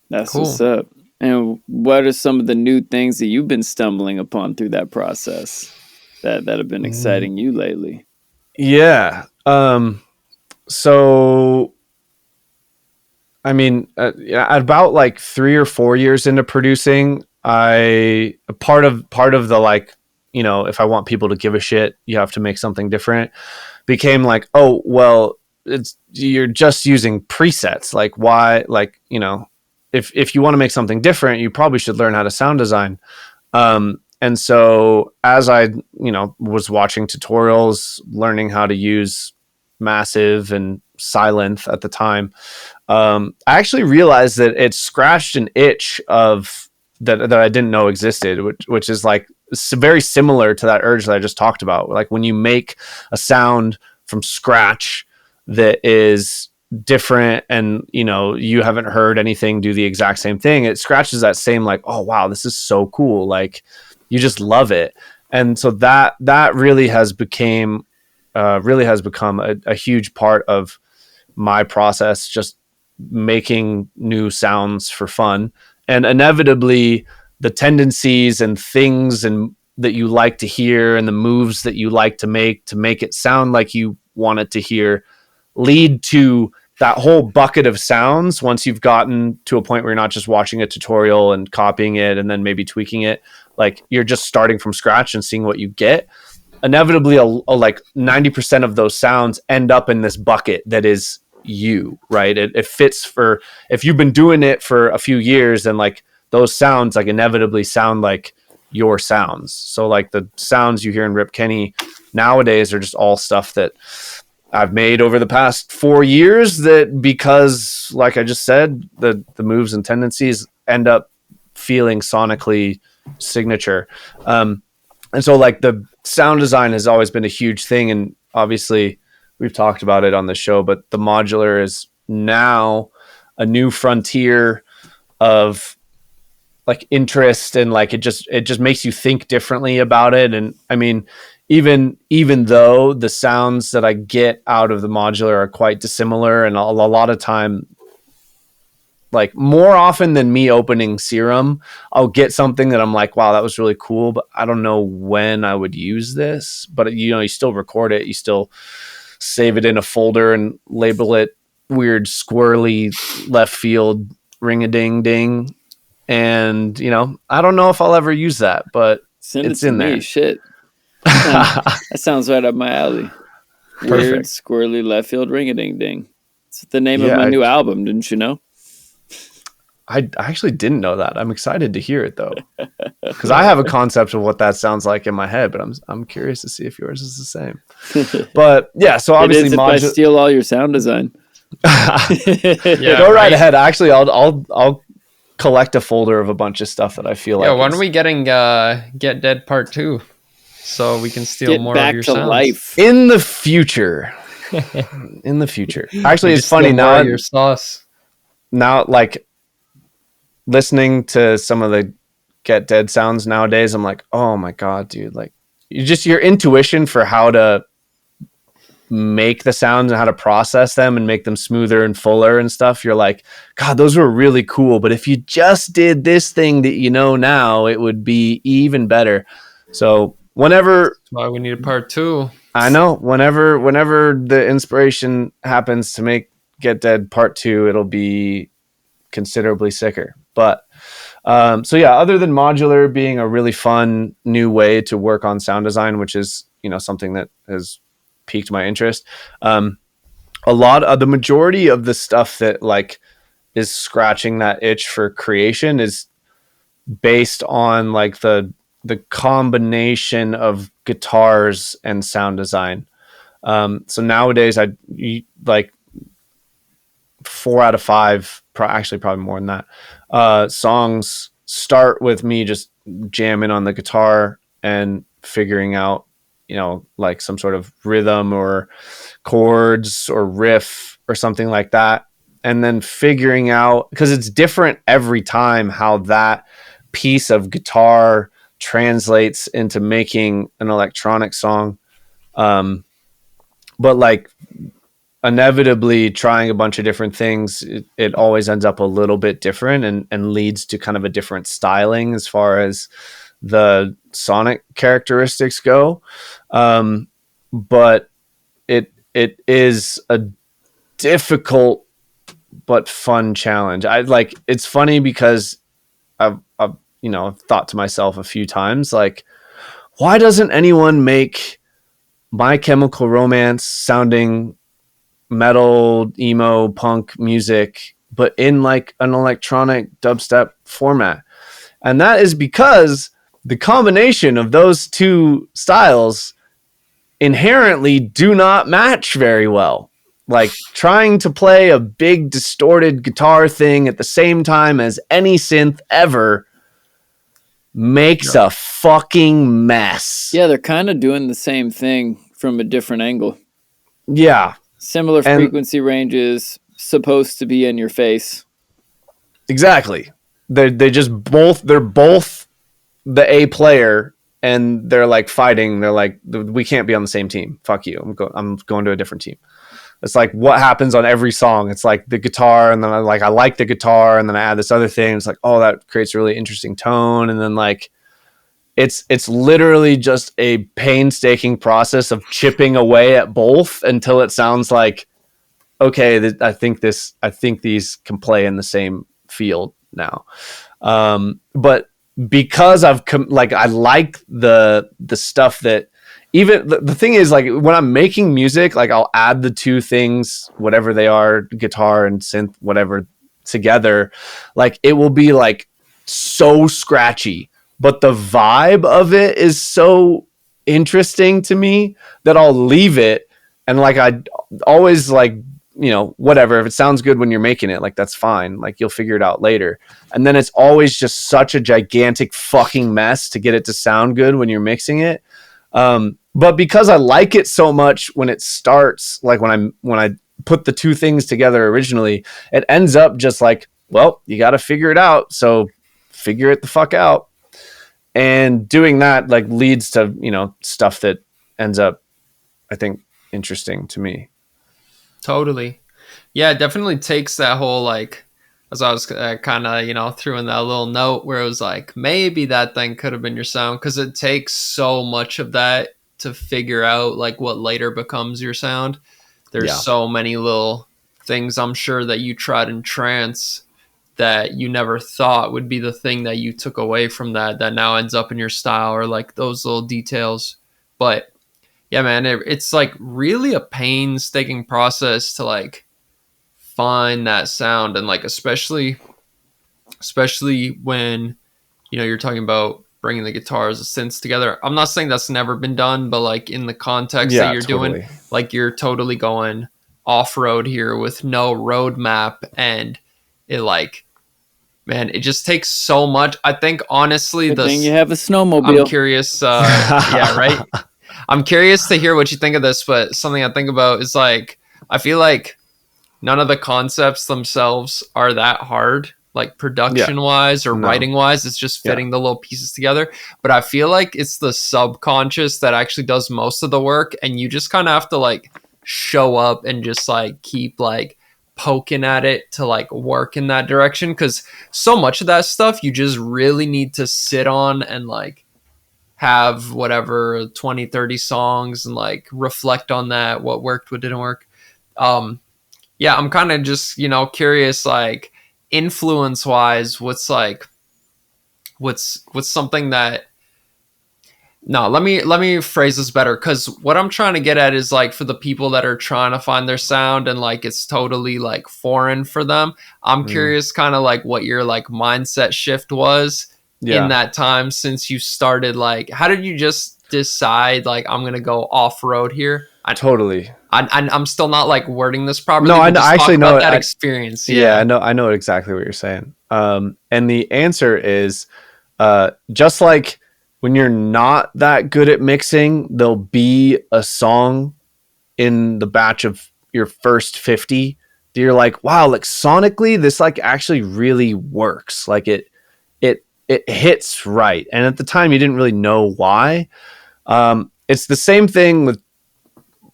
That's cool. What's up. And what are some of the new things that you've been stumbling upon through that process that have been exciting you lately? Yeah. So I mean, about like 3 or 4 years into producing, part of the, like, if I want people to give a shit, you have to make something different, became like, oh, well, you're just using presets. Like, why? Like, if you want to make something different, you probably should learn how to sound design. And so as I, was watching tutorials, learning how to use Massive and Silent at the time, I actually realized that it scratched an itch of that I didn't know existed, which is like very similar to that urge that I just talked about. Like, when you make a sound from scratch that is different and you haven't heard anything do the exact same thing, it scratches that same, like, oh wow, this is so cool, like, you just love it. And so that really has become a huge part of my process, just making new sounds for fun. And inevitably, the tendencies and things and that you like to hear and the moves that you like to make it sound like you want it to hear lead to that whole bucket of sounds. Once you've gotten to a point where you're not just watching a tutorial and copying it and then maybe tweaking it, like, you're just starting from scratch and seeing what you get, inevitably like 90% of those sounds end up in this bucket that is you, right? It fits for, if you've been doing it for a few years, then like those sounds like inevitably sound like your sounds. So like the sounds you hear in Rip Kenny nowadays are just all stuff that I've made over the past 4 years, that, because like I just said, the moves and tendencies end up feeling sonically signature. And so like the sound design has always been a huge thing. And obviously we've talked about it on the show, but the modular is now a new frontier of like interest, and like it just makes you think differently about it. And I mean, even though the sounds that I get out of the modular are quite dissimilar, and a lot of time, like more often than me opening Serum, I'll get something that I'm like, wow, that was really cool, but I don't know when I would use this. But you still record it, you still save it in a folder and label it weird squirrely left field ring-a-ding-ding. And I don't know if I'll ever use that, but it's in there. Shit. That sounds right up my alley. Perfect. Weird, squirrely left field ring-a-ding-ding. It's the name of my new album, didn't you know? I actually didn't know that. I'm excited to hear it though, because I have a concept of what that sounds like in my head, but I'm curious to see if yours is the same. But yeah, so obviously, if I steal all your sound design. Go right ahead. Actually, I'll collect a folder of a bunch of stuff that I feel like. Yeah, when are we getting Get Dead Part 2? So we can steal more of your sounds. Life. In the future. In the future. Actually, it's funny now. Your sauce. Now, like, listening to some of the Get Dead sounds nowadays, I'm like, oh my god, dude! Like, your intuition for how to make the sounds and how to process them and make them smoother and fuller and stuff. You're like, God, those were really cool. But if you just did this thing that now, it would be even better. So whenever, that's why we need a part 2. I know, whenever the inspiration happens to make Get Dead Part 2, it'll be considerably sicker. But so yeah, other than modular being a really fun new way to work on sound design, which is, you know, something that has piqued my interest, a lot of the majority of the stuff that like is scratching that itch for creation is based on like the combination of guitars and sound design. So nowadays like 4 out of 5, actually probably more than that, songs start with me just jamming on the guitar and figuring out, you know, like some sort of rhythm or chords or riff or something like that. And then figuring out, because it's different every time, how that piece of guitar translates into making an electronic song. But like inevitably trying a bunch of different things, it always ends up a little bit different and leads to kind of a different styling as far as the sonic characteristics go. But it is a difficult but fun challenge. It's funny because I've you know, thought to myself a few times, like, why doesn't anyone make My Chemical Romance sounding metal, emo, punk music, but in like an electronic dubstep format? And that is because the combination of those two styles inherently do not match very well. Like trying to play a big distorted guitar thing at the same time as any synth ever makes a fucking mess. Yeah, they're kind of doing the same thing from a different angle. Yeah. Similar frequency ranges, supposed to be in your face. Exactly. They're both the A player, and they're like fighting. They're like, we can't be on the same team. Fuck you. I'm going to a different team. It's like what happens on every song. It's like the guitar, and then I like the guitar, and then I add this other thing. It's like, oh, that creates a really interesting tone, and then like it's literally just a painstaking process of chipping away at both until it sounds like, okay, I think these can play in the same field now. But because I like the stuff that, even the thing is, like when I'm making music, like I'll add the two things, whatever they are, guitar and synth, whatever, together. Like it will be like so scratchy, but the vibe of it is so interesting to me that I'll leave it. And like I always like, you know, whatever, if it sounds good when you're making it, like that's fine, like you'll figure it out later. And then it's always just such a gigantic fucking mess to get it to sound good when you're mixing it. But because I like it so much when it starts, like when I put the two things together originally, it ends up just like, well, you got to figure it out. So figure it the fuck out. And doing that like leads to, you know, stuff that ends up, I think, interesting to me. Totally. Yeah, it definitely takes that whole, like, as I was kind of, you know, threw in that little note where it was like, maybe that thing could have been your sound, because it takes so much of that to figure out like what later becomes your sound. There's so many little things I'm sure that you tried in trance that you never thought would be the thing that you took away from that now ends up in your style, or like those little details. But yeah, man, it's like really a painstaking process to like find that sound. And like especially when, you know, you're talking about bringing the guitars and synths together. I'm not saying that's never been done, but like in the context that you're doing, like you're totally going off-road here with no roadmap, and it like, man, it just takes so much. I think honestly, Good thing you have a snowmobile. I'm curious. Yeah, right. I'm curious to hear what you think of this, but something I think about is like, I feel like none of the concepts themselves are that hard, like production wise or writing wise. It's just fitting the little pieces together. But I feel like it's the subconscious that actually does most of the work, and you just kind of have to like show up and just like keep like poking at it to like work in that direction, because so much of that stuff you just really need to sit on and like have whatever 20-30 songs and like reflect on that, what worked, what didn't work. yeah, I'm kind of just, you know, curious, like influence wise, what's something that, no, let me phrase this better, because what I'm trying to get at is like for the people that are trying to find their sound and like it's totally like foreign for them. I'm curious kind of like what your like mindset shift was in that time since you started. Like, how did you just decide like I'm gonna go off road here? Totally. I'm still not like wording this properly. No, but just I actually talk know about it. that experience. Yeah, I know exactly what you're saying. And the answer is, just like when you're not that good at mixing, there'll be a song in the batch of your first 50 that you're like, wow, like sonically, this like actually really works. Like it hits right. And at the time, you didn't really know why. It's the same thing with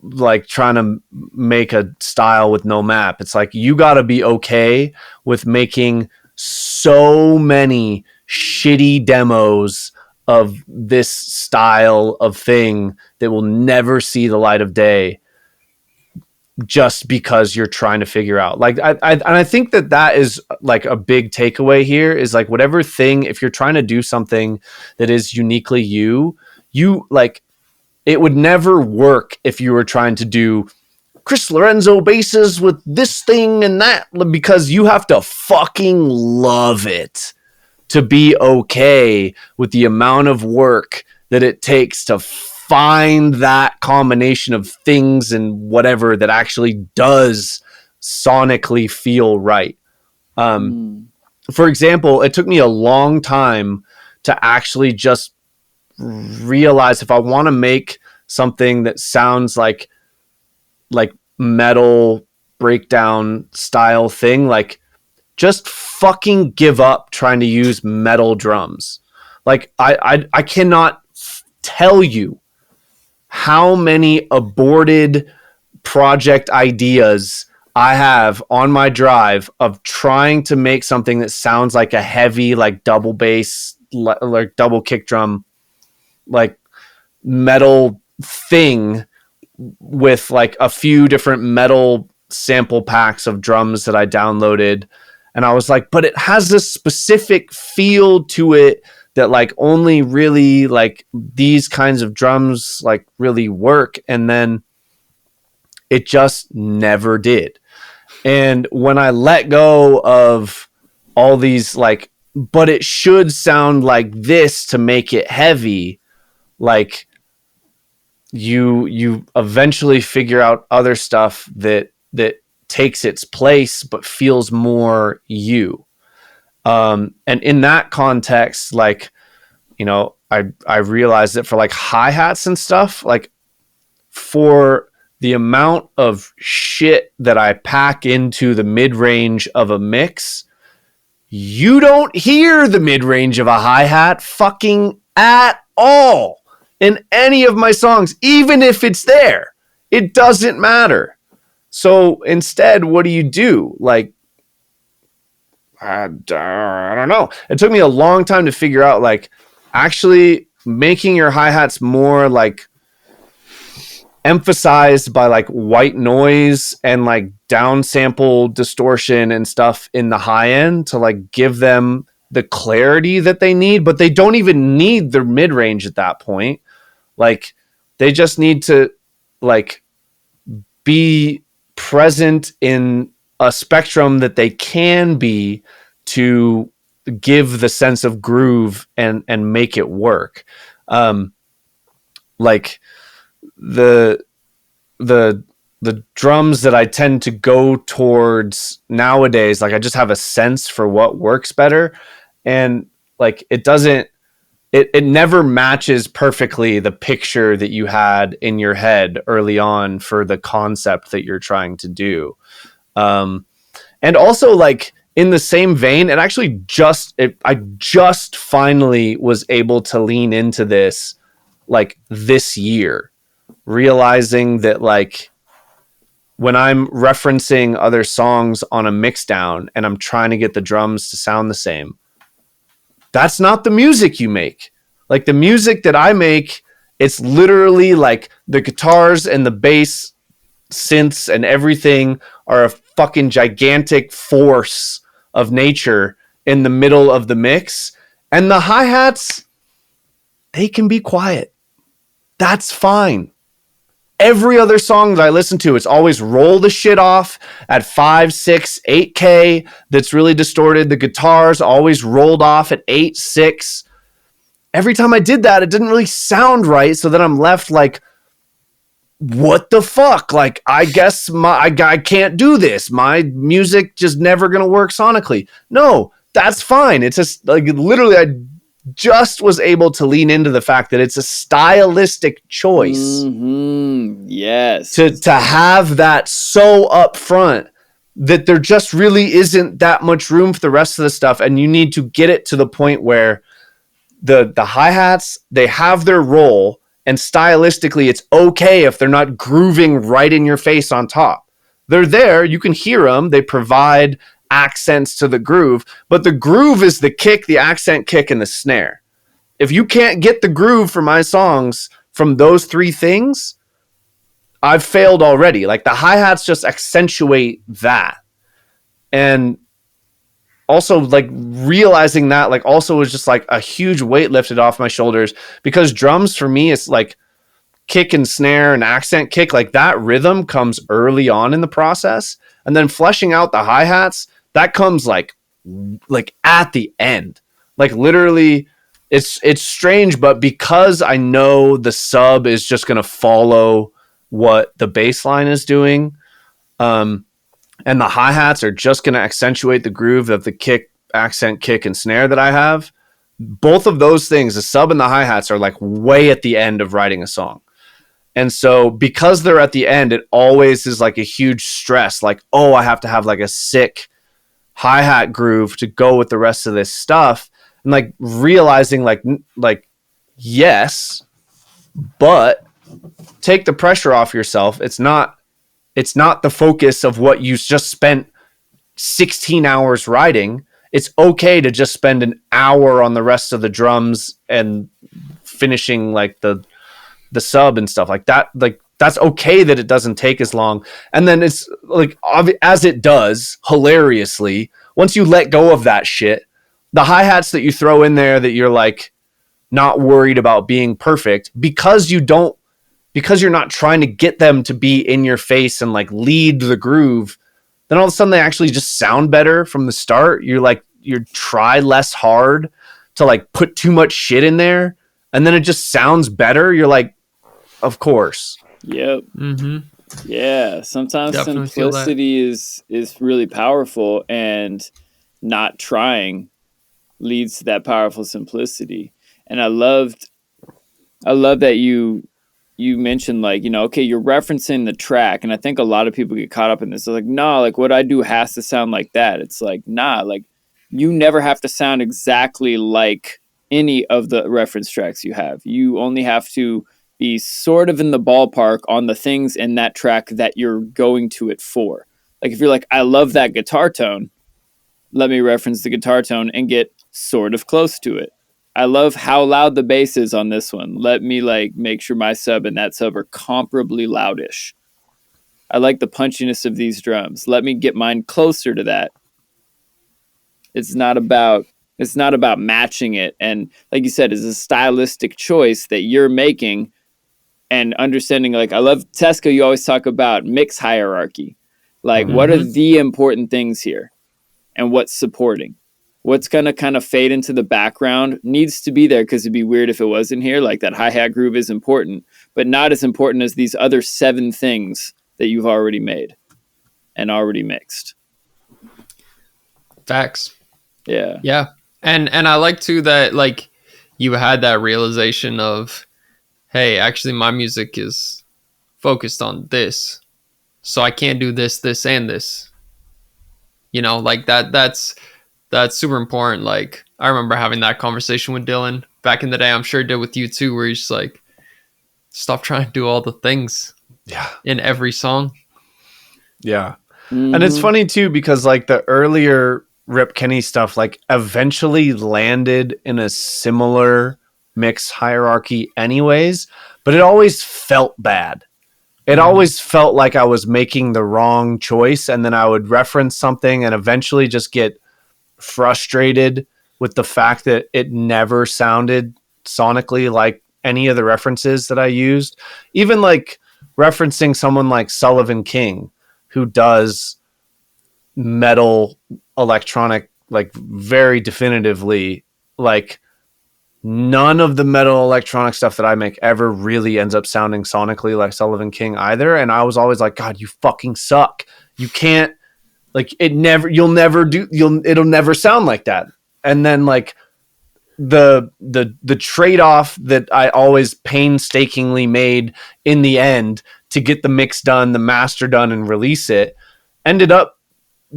like trying to make a style with no map. It's like you got to be okay with making so many shitty demos of this style of thing that will never see the light of day just because you're trying to figure out. Like I think that is like a big takeaway here is like whatever thing, if you're trying to do something that is uniquely you like, it would never work if you were trying to do Chris Lorenzo basses with this thing and that, because you have to fucking love it to be okay with the amount of work that it takes to find that combination of things and whatever that actually does sonically feel right. For example, it took me a long time to actually just realize if I want to make something that sounds like metal breakdown style thing, like just fucking give up trying to use metal drums. Like I cannot tell you how many aborted project ideas I have on my drive of trying to make something that sounds like a heavy, like double bass, like double kick drum, like metal thing with like a few different metal sample packs of drums that I downloaded. And I was like, but it has this specific feel to it that like only really like these kinds of drums like really work. And then it just never did. And when I let go of all these like, but it should sound like this to make it heavy, like you eventually figure out other stuff that takes its place but feels more you. And in that context, like, you know, I realized that for like hi-hats and stuff, like for the amount of shit that I pack into the mid-range of a mix, you don't hear the mid-range of a hi-hat fucking at all in any of my songs, even if it's there. It doesn't matter. So instead, what do? Like, I don't know. It took me a long time to figure out, like, actually making your hi-hats more, like, emphasized by, like, white noise and, like, downsample distortion and stuff in the high end to, like, give them the clarity that they need. But they don't even need their mid-range at that point. Like, they just need to, like, be present in a spectrum that they can be to give the sense of groove and make it work. Like the drums that I tend to go towards nowadays, like I just have a sense for what works better, and like it never matches perfectly the picture that you had in your head early on for the concept that you're trying to do. And also, like, in the same vein, and actually I just finally was able to lean into this, like, this year, realizing that, like, when I'm referencing other songs on a mixdown and I'm trying to get the drums to sound the same, that's not the music you make. Like, the music that I make, it's literally like the guitars and the bass synths and everything are a fucking gigantic force of nature in the middle of the mix. And the hi-hats, they can be quiet. That's fine. Every other song that I listen to, it's always roll the shit off at 5, 6, 8K. That's really distorted. The guitars always rolled off at 8, 6. Every time I did that, it didn't really sound right. So then I'm left like, what the fuck? Like, I guess I can't do this. My music just never going to work sonically. No, that's fine. It's just like literally I just was able to lean into the fact that it's a stylistic choice. Yes. To have that so up front that there just really isn't that much room for the rest of the stuff. And you need to get it to the point where the hi-hats, they have their role, and stylistically it's okay if they're not grooving right in your face on top. They're there, you can hear them, they provide accents to the groove, but the groove is the kick, the accent kick, and the snare. If you can't get the groove for my songs from those three things, I've failed already. Like the hi-hats just accentuate that. And also like realizing that like also was just like a huge weight lifted off my shoulders, because drums for me is like kick and snare and accent kick, like that rhythm comes early on in the process, and then fleshing out the hi-hats, that comes like at the end. Like literally it's strange, but because I know the sub is just going to follow what the bass line is doing, and the hi-hats are just going to accentuate the groove of the kick, accent, kick, and snare that I have. Both of those things, the sub and the hi-hats, are like way at the end of writing a song. And so because they're at the end, it always is like a huge stress. Like, oh, I have to have like a sick hi-hat groove to go with the rest of this stuff. And like realizing like yes, but take the pressure off yourself. It's not the focus of what you just spent 16 hours writing. It's okay to just spend an hour on the rest of the drums and finishing like the sub and stuff like that. Like that's okay that it doesn't take as long. And then it's like, as it does hilariously, once you let go of that shit, the hi-hats that you throw in there that you're like not worried about being perfect because you're not trying to get them to be in your face and like lead the groove, then all of a sudden they actually just sound better from the start. You're try less hard to like put too much shit in there, and then it just sounds better. You're like, of course. Yep. Mm-hmm. Yeah. Sometimes Definitely simplicity is really powerful, and not trying leads to that powerful simplicity. And I love that you mentioned like, you know, okay, you're referencing the track. And I think a lot of people get caught up in this. They're like, nah, like what I do has to sound like that. It's like, nah, like you never have to sound exactly like any of the reference tracks you have. You only have to be sort of in the ballpark on the things in that track that you're going to it for. Like if you're like, I love that guitar tone, let me reference the guitar tone and get sort of close to it. I love how loud the bass is on this one. Let me like make sure my sub and that sub are comparably loudish. I like the punchiness of these drums. Let me get mine closer to that. It's not about matching it. And like you said, it's a stylistic choice that you're making and understanding. Like I love Tesco. You always talk about mix hierarchy. Like what are the important things here and what's supporting? What's going to kind of fade into the background needs to be there, because it'd be weird if it wasn't here. Like that hi-hat groove is important, but not as important as these other 7 things that you've already made and already mixed. Facts. Yeah. Yeah. And I like too that like you had that realization of, hey, actually my music is focused on this. So I can't do this, and this. You know, like that's super important. Like I remember having that conversation with Dylan back in the day. I'm sure he did with you too, where he's just like, stop trying to do all the things in every song. Yeah. And it's funny too, because like the earlier Rip Kenny stuff like eventually landed in a similar mix hierarchy anyways, but it always felt bad. it always felt like I was making the wrong choice. And then I would reference something and eventually just get frustrated with the fact that it never sounded sonically like any of the references that I used. Even like referencing someone like Sullivan King, who does metal electronic, like very definitively, like none of the metal electronic stuff that I make ever really ends up sounding sonically like Sullivan King either. And I was always like, God, you fucking suck. You can't, like, it'll never sound like that. And then like the trade-off that I always painstakingly made in the end to get the mix done, the master done, and release it ended up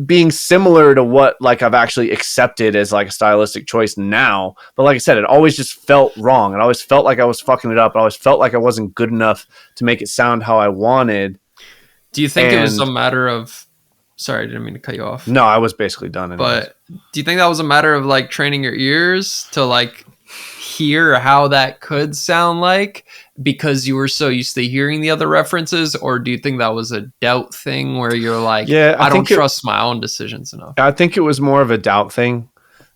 being similar to what like I've actually accepted as like a stylistic choice now. But like I said, it always just felt wrong. It always felt like I was fucking it up. I always felt like I wasn't good enough to make it sound how I wanted. Do you think it was a matter of, sorry, I didn't mean to cut you off. No, I was basically done. Anyways. But do you think that was a matter of like training your ears to like hear how that could sound like because you were so used to hearing the other references? Or do you think that was a doubt thing where you're like, yeah, I don't trust my own decisions enough? I think it was more of a doubt thing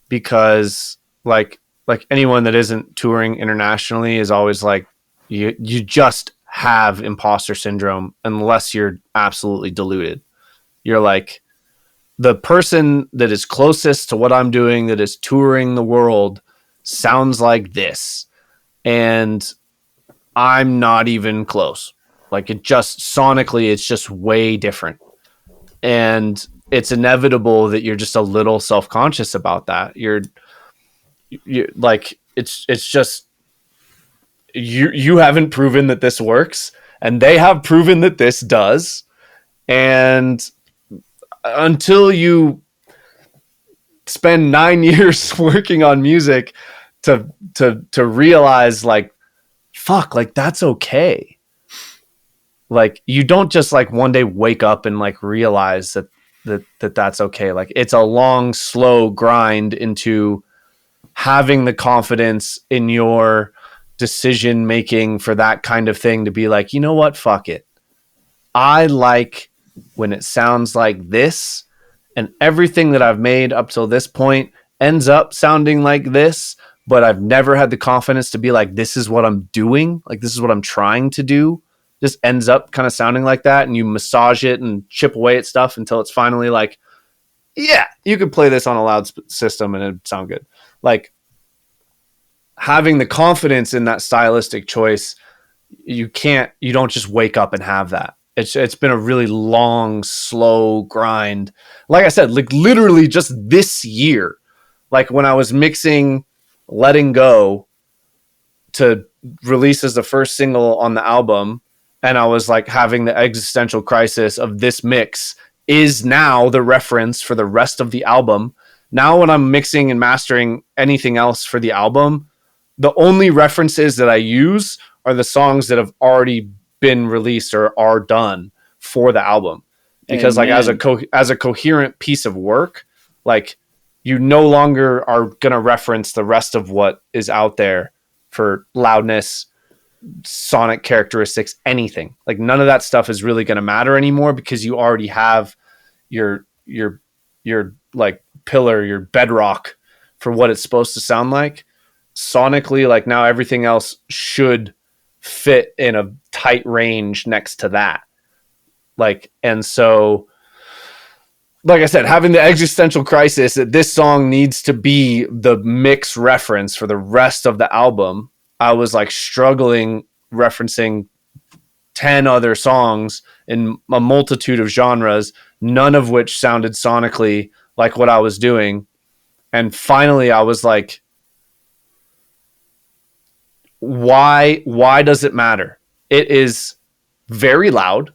because like anyone that isn't touring internationally is always like, you just have imposter syndrome unless you're absolutely deluded. You're like, the person that is closest to what I'm doing, that is touring the world, sounds like this. And I'm not even close. Like, it just sonically, it's just way different. And it's inevitable that you're just a little self-conscious about that. You're like, it's just, you haven't proven that this works, and they have proven that this does. And until you spend 9 years working on music to realize like, fuck, like that's okay. Like you don't just like one day wake up and like realize that's okay. Like it's a long, slow grind into having the confidence in your decision making for that kind of thing to be like, you know what? Fuck it. I like when it sounds like this, and everything that I've made up till this point ends up sounding like this, but I've never had the confidence to be like, this is what I'm doing. Like, this is what I'm trying to do. Just ends up kind of sounding like that. And you massage it and chip away at stuff until it's finally like, yeah, you could play this on a loud system and it'd sound good. Like having the confidence in that stylistic choice, you don't just wake up and have that. It's been a really long, slow grind. Like I said, like literally just this year, like when I was mixing Letting Go to release as the first single on the album, and I was like having the existential crisis of this mix is now the reference for the rest of the album. Now when I'm mixing and mastering anything else for the album, the only references that I use are the songs that have already been released or are done for the album. Because like as a coherent piece of work, like you no longer are going to reference the rest of what is out there for loudness, sonic characteristics, anything. Like none of that stuff is really going to matter anymore because you already have your like pillar, your bedrock for what it's supposed to sound like. Sonically, like now everything else should fit in a tight range next to that. Like, and so like I said, having the existential crisis that this song needs to be the mix reference for the rest of the album, I was like struggling referencing 10 other songs in a multitude of genres, none of which sounded sonically like what I was doing. And finally I was like, why does it matter? It is very loud.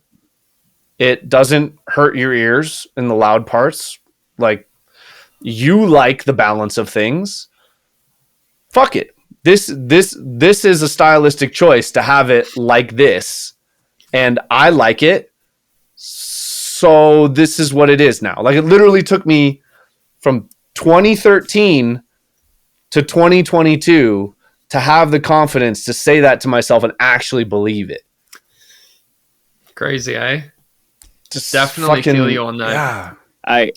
It doesn't hurt your ears in the loud parts. Like, you like the balance of things. Fuck it. This is a stylistic choice to have it like this. And I like it. So this is what it is now. Like, it literally took me from 2013 to 2022 to have the confidence to say that to myself and actually believe it. Crazy, eh? Just Definitely feel you on that. Yeah.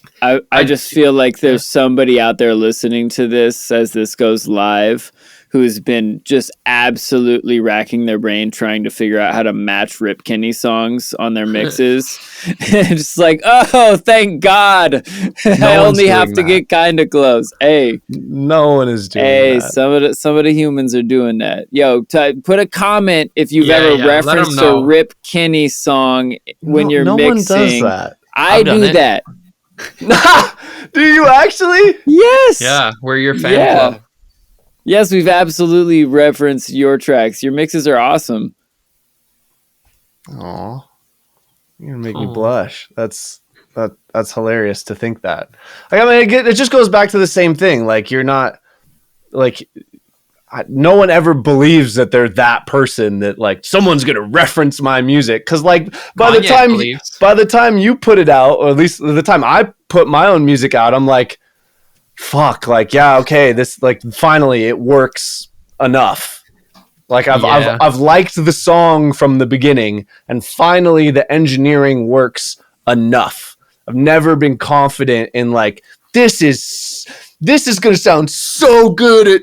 I just feel like there's somebody out there listening to this as this goes live who's been just absolutely racking their brain trying to figure out how to match Rip Kenny songs on their mixes. Just like, oh, thank God. I only have to get kind of close. Hey. No one is doing that. Some of the humans are doing that. Yo, put a comment if you've ever referenced a Rip Kenny song when you're mixing. No one does that. I do that. Do you actually? Yes. Yeah, we're your fan club. Yes, we've absolutely referenced your tracks. Your mixes are awesome. Aw. You're gonna make me blush. That's hilarious to think that. Like, I mean, it just goes back to the same thing. Like, you're not like no one ever believes that they're that person that like someone's gonna reference my music, because like by the time you put it out, or at least the time I put my own music out, I'm like, fuck, like, yeah, okay, this, like, finally it works enough. Like, I've liked the song from the beginning, and finally the engineering works enough. I've never been confident in like, this is gonna sound so good at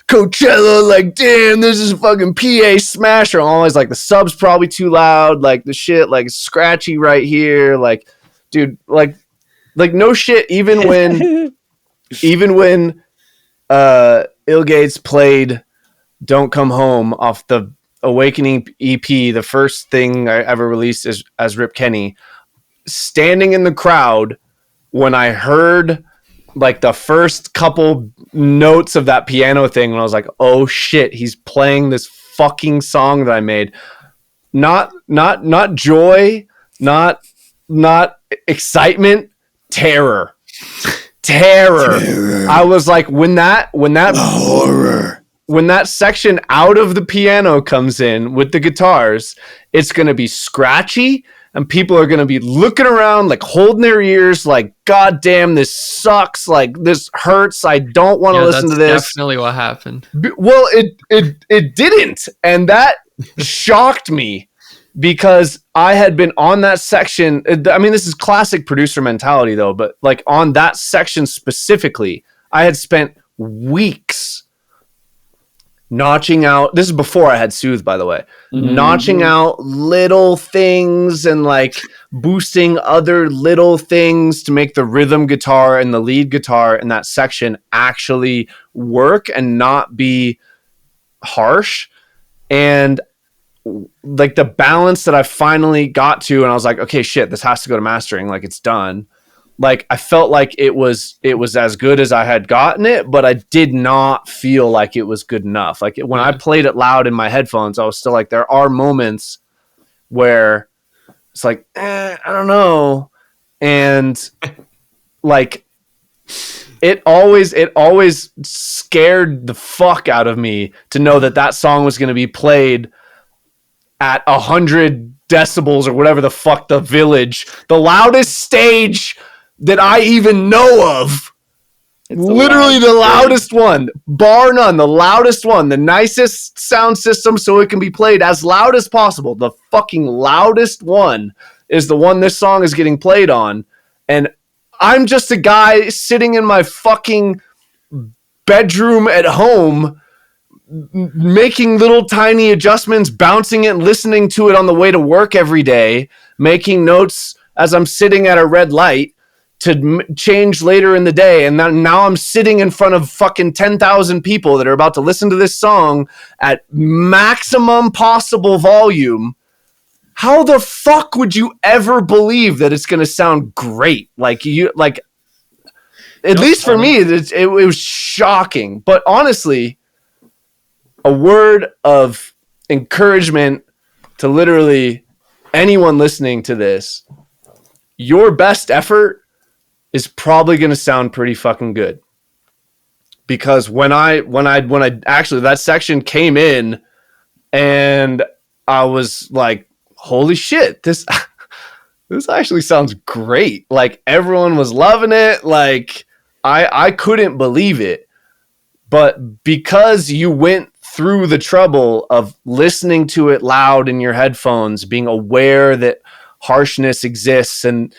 Coachella, like, damn, this is a fucking PA smasher. I'm always like, the sub's probably too loud, like the shit like scratchy right here, like, dude, like no shit, even when Illgates played Don't Come Home off the Awakening EP, the first thing I ever released as Rip Kenny, standing in the crowd when I heard like the first couple notes of that piano thing, and I was like, oh shit, he's playing this fucking song that I made. Not joy, not excitement, terror. I was like, when that section out of the piano comes in with the guitars, it's going to be scratchy, and people are going to be looking around, like holding their ears, like, God damn, this sucks. Like, this hurts. I don't want to listen to this. Definitely what happened. Well, it didn't. And that shocked me, because I had been on that section. I mean, this is classic producer mentality though, but like on that section specifically, I had spent weeks notching out, this is before I had Soothe, by the way, notching out little things and like boosting other little things to make the rhythm guitar and the lead guitar in that section actually work and not be harsh. And like the balance that I finally got to, and I was like, okay, shit, this has to go to mastering, like it's done. Like, I felt like it was as good as I had gotten it, but I did not feel like it was good enough. Like, when I played it loud in my headphones, I was still like, there are moments where it's like, I don't know. And like, it always scared the fuck out of me to know that song was going to be played at 100 decibels or whatever the fuck the Village, the loudest stage that I even know of. It's literally the loudest one, bar none, the loudest one, the nicest sound system so it can be played as loud as possible. The fucking loudest one is the one this song is getting played on. And I'm just a guy sitting in my fucking bedroom at home making little tiny adjustments, bouncing it, listening to it on the way to work every day, making notes as I'm sitting at a red light to change later in the day. And now I'm sitting in front of fucking 10,000 people that are about to listen to this song at maximum possible volume. How the fuck would you ever believe that it's going to sound great? Like, at least for me, it was shocking. But honestly, a word of encouragement to literally anyone listening to this: your best effort is probably going to sound pretty fucking good. Because when I actually, that section came in and I was like, holy shit, this actually sounds great. Like, everyone was loving it. Like, I couldn't believe it. But because you went through the trouble of listening to it loud in your headphones, being aware that harshness exists, and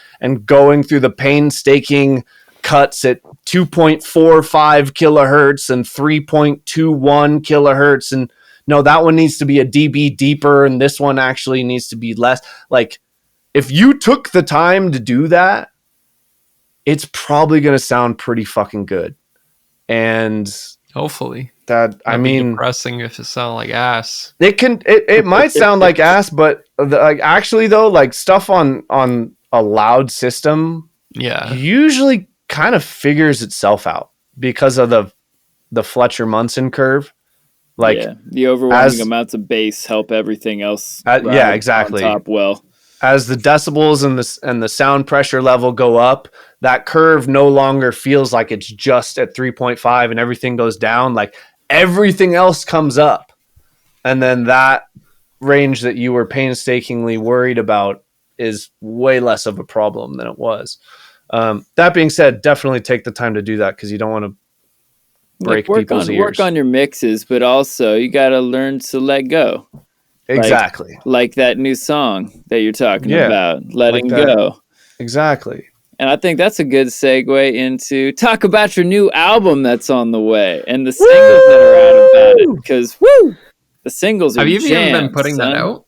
going through the painstaking cuts at 2.45 kilohertz and 3.21 kilohertz, and no, that one needs to be a dB deeper and this one actually needs to be less. Like, if you took the time to do that, it's probably going to sound pretty fucking good. And hopefully that, I mean, depressing if it sounds like ass. It might sound like ass, but like actually though, like stuff on a loud system, usually kind of figures itself out because of the Fletcher-Munson curve. Like, the overwhelming amounts of bass help everything else. Exactly. On top well. As the decibels and the sound pressure level go up, that curve no longer feels like it's just at 3.5 and everything goes down. Like, everything else comes up. And then that range that you were painstakingly worried about is way less of a problem than it was. That being said, definitely take the time to do that, because you don't want to break people's ears. Work on your mixes, but also you got to learn to let go. Exactly. Like that new song that you're talking about, letting go. Exactly. And I think that's a good segue into talk about your new album that's on the way and the singles that are out about it. Because the singles are Have you jammed, even been putting that out?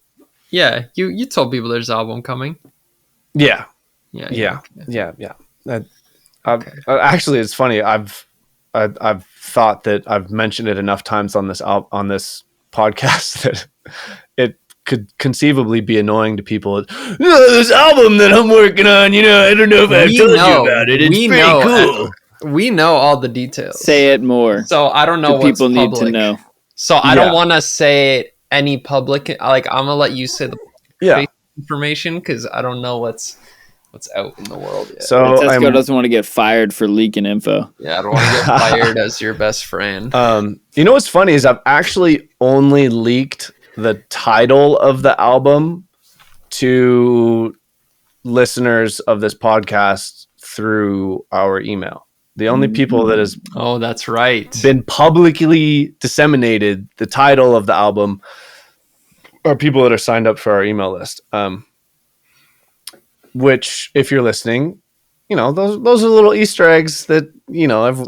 Yeah, you told people there's an album coming. Yeah. Actually, it's funny. I've thought that I've mentioned it enough times on this podcast that it could conceivably be annoying to people. This album that I'm working on, I don't know if I've told you about it. It's pretty cool. We know all the details. Say it more. So I don't know what people need to know. So I don't want to say any public. Like, I'm gonna let you say the information, because I don't know what's out in the world yet. So Tesco doesn't want to get fired for leaking info. Yeah, I don't want to get fired as your best friend. You know what's funny is I've actually only leaked the title of the album to listeners of this podcast through our email. The only people that has that's right, been publicly disseminated the title of the album are people that are signed up for our email list. Which, if you're listening, those are little Easter eggs that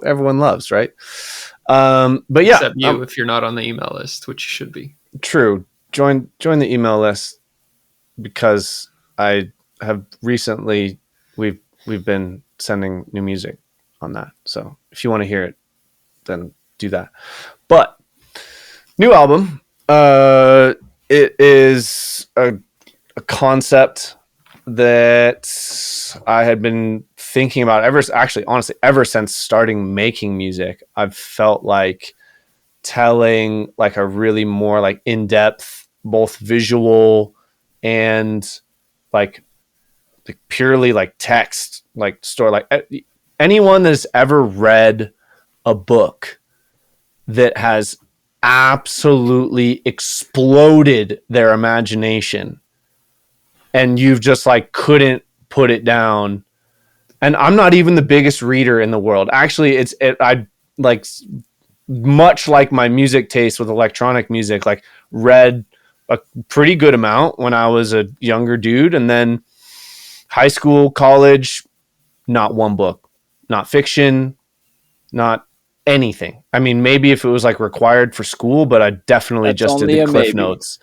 everyone loves, right? But yeah, except you if you're not on the email list, which you should be. True. Join the email list, because I have recently we've been sending new music on that. So if you want to hear it, then do that. But new album, it is a concept that I had been thinking about ever since starting making music. I've felt like telling like a really more like in-depth, both visual and like purely like text, like story. Like anyone that's ever read a book that has absolutely exploded their imagination and you've just like couldn't put it down. And I'm not even the biggest reader in the world. Actually, I like, much like my music taste with electronic music, like read a pretty good amount when I was a younger dude. And then high school, college, not one book, not fiction, not anything. I mean, maybe if it was like required for school, but I definitely just did the Cliff Notes.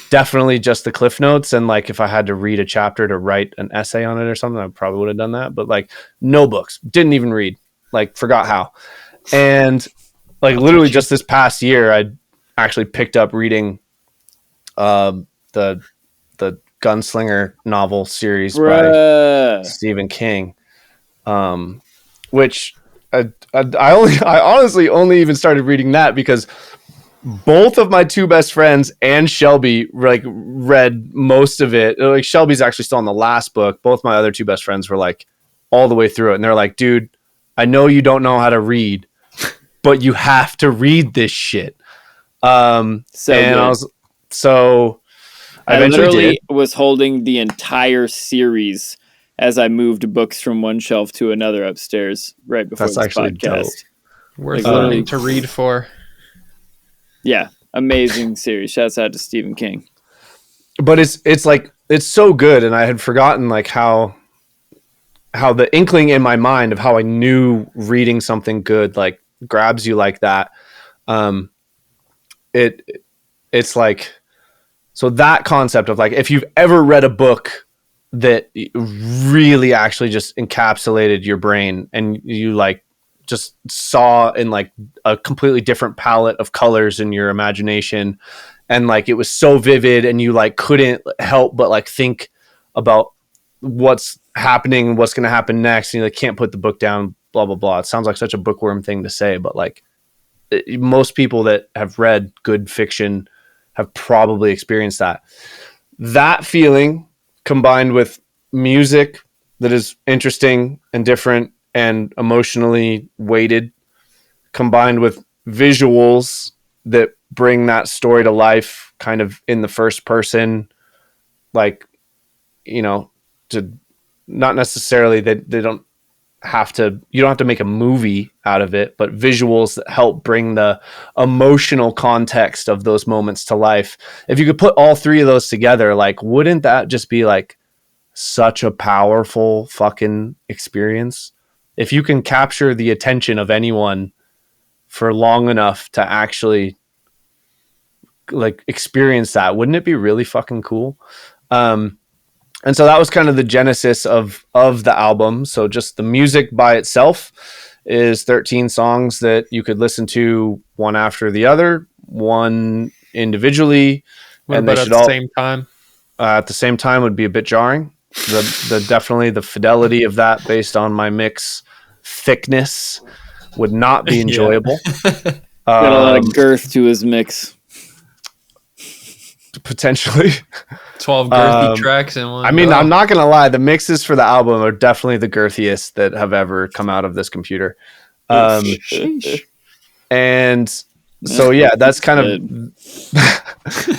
Definitely just the Cliff Notes. And like, if I had to read a chapter to write an essay on it or something, I probably would have done that. But like, no books, didn't even read, like forgot how. And like literally just this past year, I actually picked up reading the Gunslinger novel series by Stephen King, which I honestly only even started reading that because both of my two best friends and Shelby like read most of it. Like Shelby's actually still on the last book. Both my other two best friends were like all the way through it, and they're like, "Dude, I know you don't know how to read, but you have to read this shit." I literally was holding the entire series as I moved books from one shelf to another upstairs right before this podcast. Worth learning to read for. Yeah, amazing series. Shouts out to Stephen King. But it's like it's so good, and I had forgotten like how the inkling in my mind of how I knew reading something good like grabs you like that. It's like, so that concept of like, if you've ever read a book that really actually just encapsulated your brain and you like just saw in like a completely different palette of colors in your imagination, and like it was so vivid and you like couldn't help but like think about what's happening, what's going to happen next, and you like can't put the book down, blah blah blah. It sounds like such a bookworm thing to say, but like most people that have read good fiction have probably experienced that feeling, combined with music that is interesting and different and emotionally weighted, combined with visuals that bring that story to life kind of in the first person, like, you know, to not necessarily that they don't have to, you don't have to make a movie out of it, but visuals that help bring the emotional context of those moments to life. If you could put all three of those together, like, wouldn't that just be like such a powerful fucking experience? If you can capture the attention of anyone for long enough to actually like experience that, wouldn't it be really fucking cool? And so that was kind of the genesis of the album. So just the music by itself is 13 songs that you could listen to one after the other, one individually, and they should all same time. At the same time would be a bit jarring. The definitely the fidelity of that based on my mix thickness would not be enjoyable. Got a lot of girth to his mix. Potentially 12 girthy tracks in one. I mean, I'm not gonna lie, the mixes for the album are definitely the girthiest that have ever come out of this computer. And so yeah, that's kind of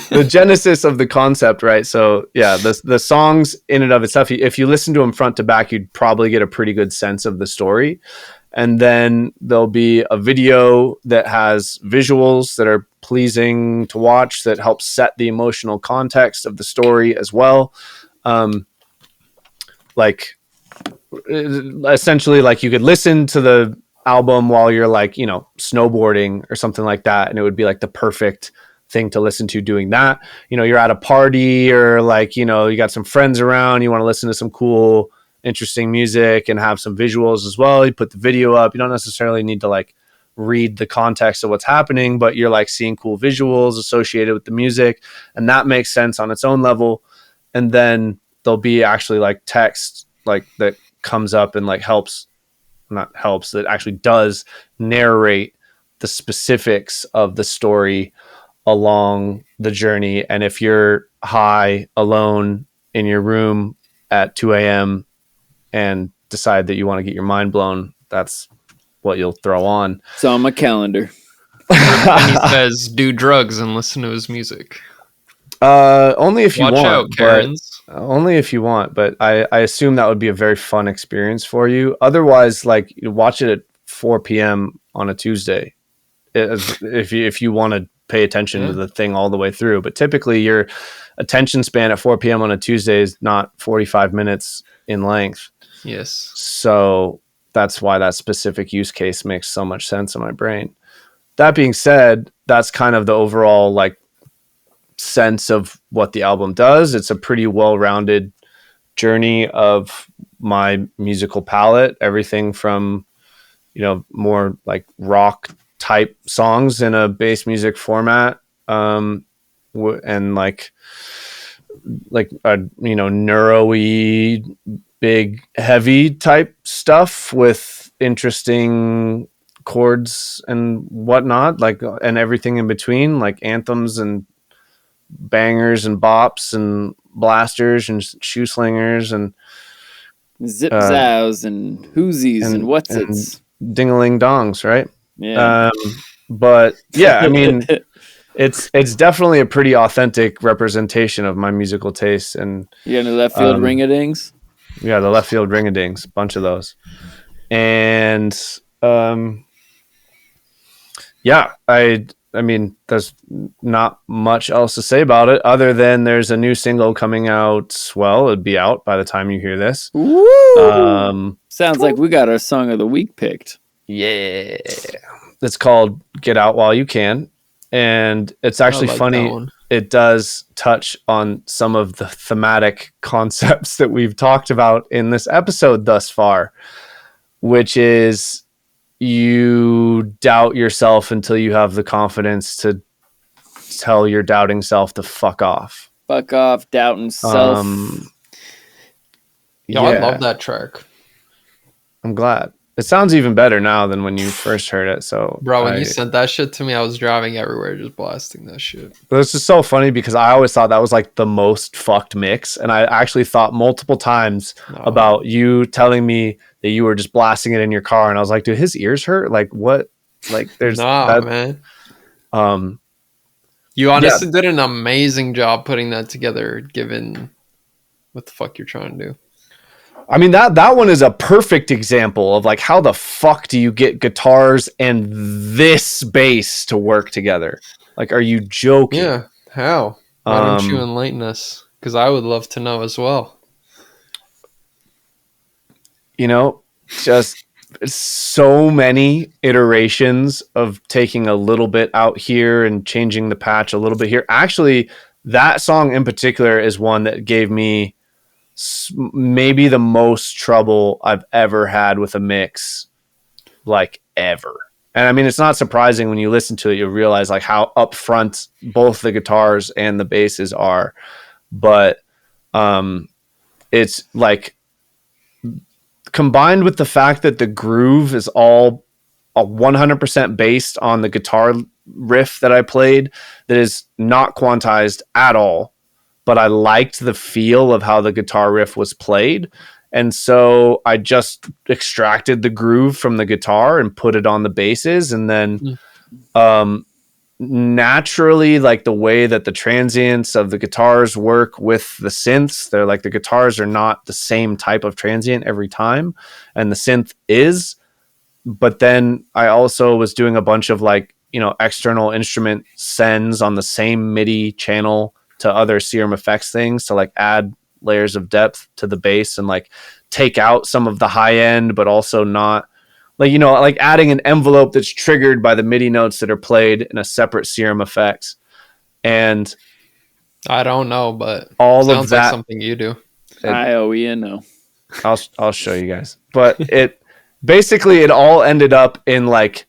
the genesis of the concept, right? So yeah, the songs in and of itself, if you listen to them front to back, you'd probably get a pretty good sense of the story. And then there'll be a video that has visuals that are pleasing to watch, that helps set the emotional context of the story as well. Like essentially, like you could listen to the album while you're like, you know, snowboarding or something like that, and it would be like the perfect thing to listen to doing that. You know, you're at a party or like, you know, you got some friends around, you want to listen to some cool interesting music and have some visuals as well. You put the video up. You don't necessarily need to like read the context of what's happening, but you're like seeing cool visuals associated with the music, and that makes sense on its own level. And then there'll be actually like text like that comes up and like that actually does narrate the specifics of the story along the journey. And if you're high alone in your room at 2 a.m. and decide that you want to get your mind blown, that's what you'll throw on. It's on my calendar. And he says, do drugs and listen to his music. Only if you want. Watch out, Karens. Only if you want, but I assume that would be a very fun experience for you. Otherwise, like, you watch it at 4 p.m. on a Tuesday, if you want to pay attention to the thing all the way through. But typically, your attention span at 4 p.m. on a Tuesday is not 45 minutes in length. Yes. So that's why that specific use case makes so much sense in my brain. That being said, that's kind of the overall like sense of what the album does. It's a pretty well-rounded journey of my musical palette, everything from, you know, more like rock type songs in a bass music format, and like a, you know, neuro-y, big heavy type stuff with interesting chords and whatnot, like, and everything in between, like anthems and bangers and bops and blasters and shoe slingers and zip zows and whoosies and what's it's ding-a-ling dongs, right? Yeah. But yeah, I mean, it's definitely a pretty authentic representation of my musical taste. And you got any left field ring-a-dings? Yeah, the left field ring-a-dings, bunch of those. And yeah, I mean, there's not much else to say about it other than there's a new single coming out. Well, it'd be out by the time you hear this. Woo! Sounds like we got our song of the week picked. Yeah. It's called Get Out While You Can. And it's actually funny. It does touch on some of the thematic concepts that we've talked about in this episode thus far, which is you doubt yourself until you have the confidence to tell your doubting self to fuck off. Fuck off, doubting self. Yeah, I love that track. I'm glad. It sounds even better now than when you first heard it. So, bro, when you sent that shit to me, I was driving everywhere just blasting that shit. This is so funny because I always thought that was like the most fucked mix. And I actually thought multiple times about you telling me that you were just blasting it in your car. And I was like, dude, his ears hurt? Like, what? Like, there's man. You honestly did an amazing job putting that together, given what the fuck you're trying to do. I mean, that one is a perfect example of like, how the fuck do you get guitars and this bass to work together? Like, are you joking? Yeah, how? Why don't you enlighten us? Because I would love to know as well. You know, just so many iterations of taking a little bit out here and changing the patch a little bit here. Actually, that song in particular is one that gave me maybe the most trouble I've ever had with a mix, like ever. And I mean, it's not surprising when you listen to it, you realize like how upfront both the guitars and the basses are. But it's like combined with the fact that the groove is all 100% based on the guitar riff that I played, that is not quantized at all. But I liked the feel of how the guitar riff was played. And so I just extracted the groove from the guitar and put it on the basses. And then naturally, like the way that the transients of the guitars work with the synths, they're like the guitars are not the same type of transient every time. And the synth is. But then I also was doing a bunch of like, you know, external instrument sends on the same MIDI channel to other Serum effects things to like add layers of depth to the bass and like take out some of the high end, but also not like, you know, like adding an envelope that's triggered by the MIDI notes that are played in a separate Serum effects. And I don't know, but all of that, like something you do. I-O-E-N-O. I'll show you guys, but it basically, it all ended up in like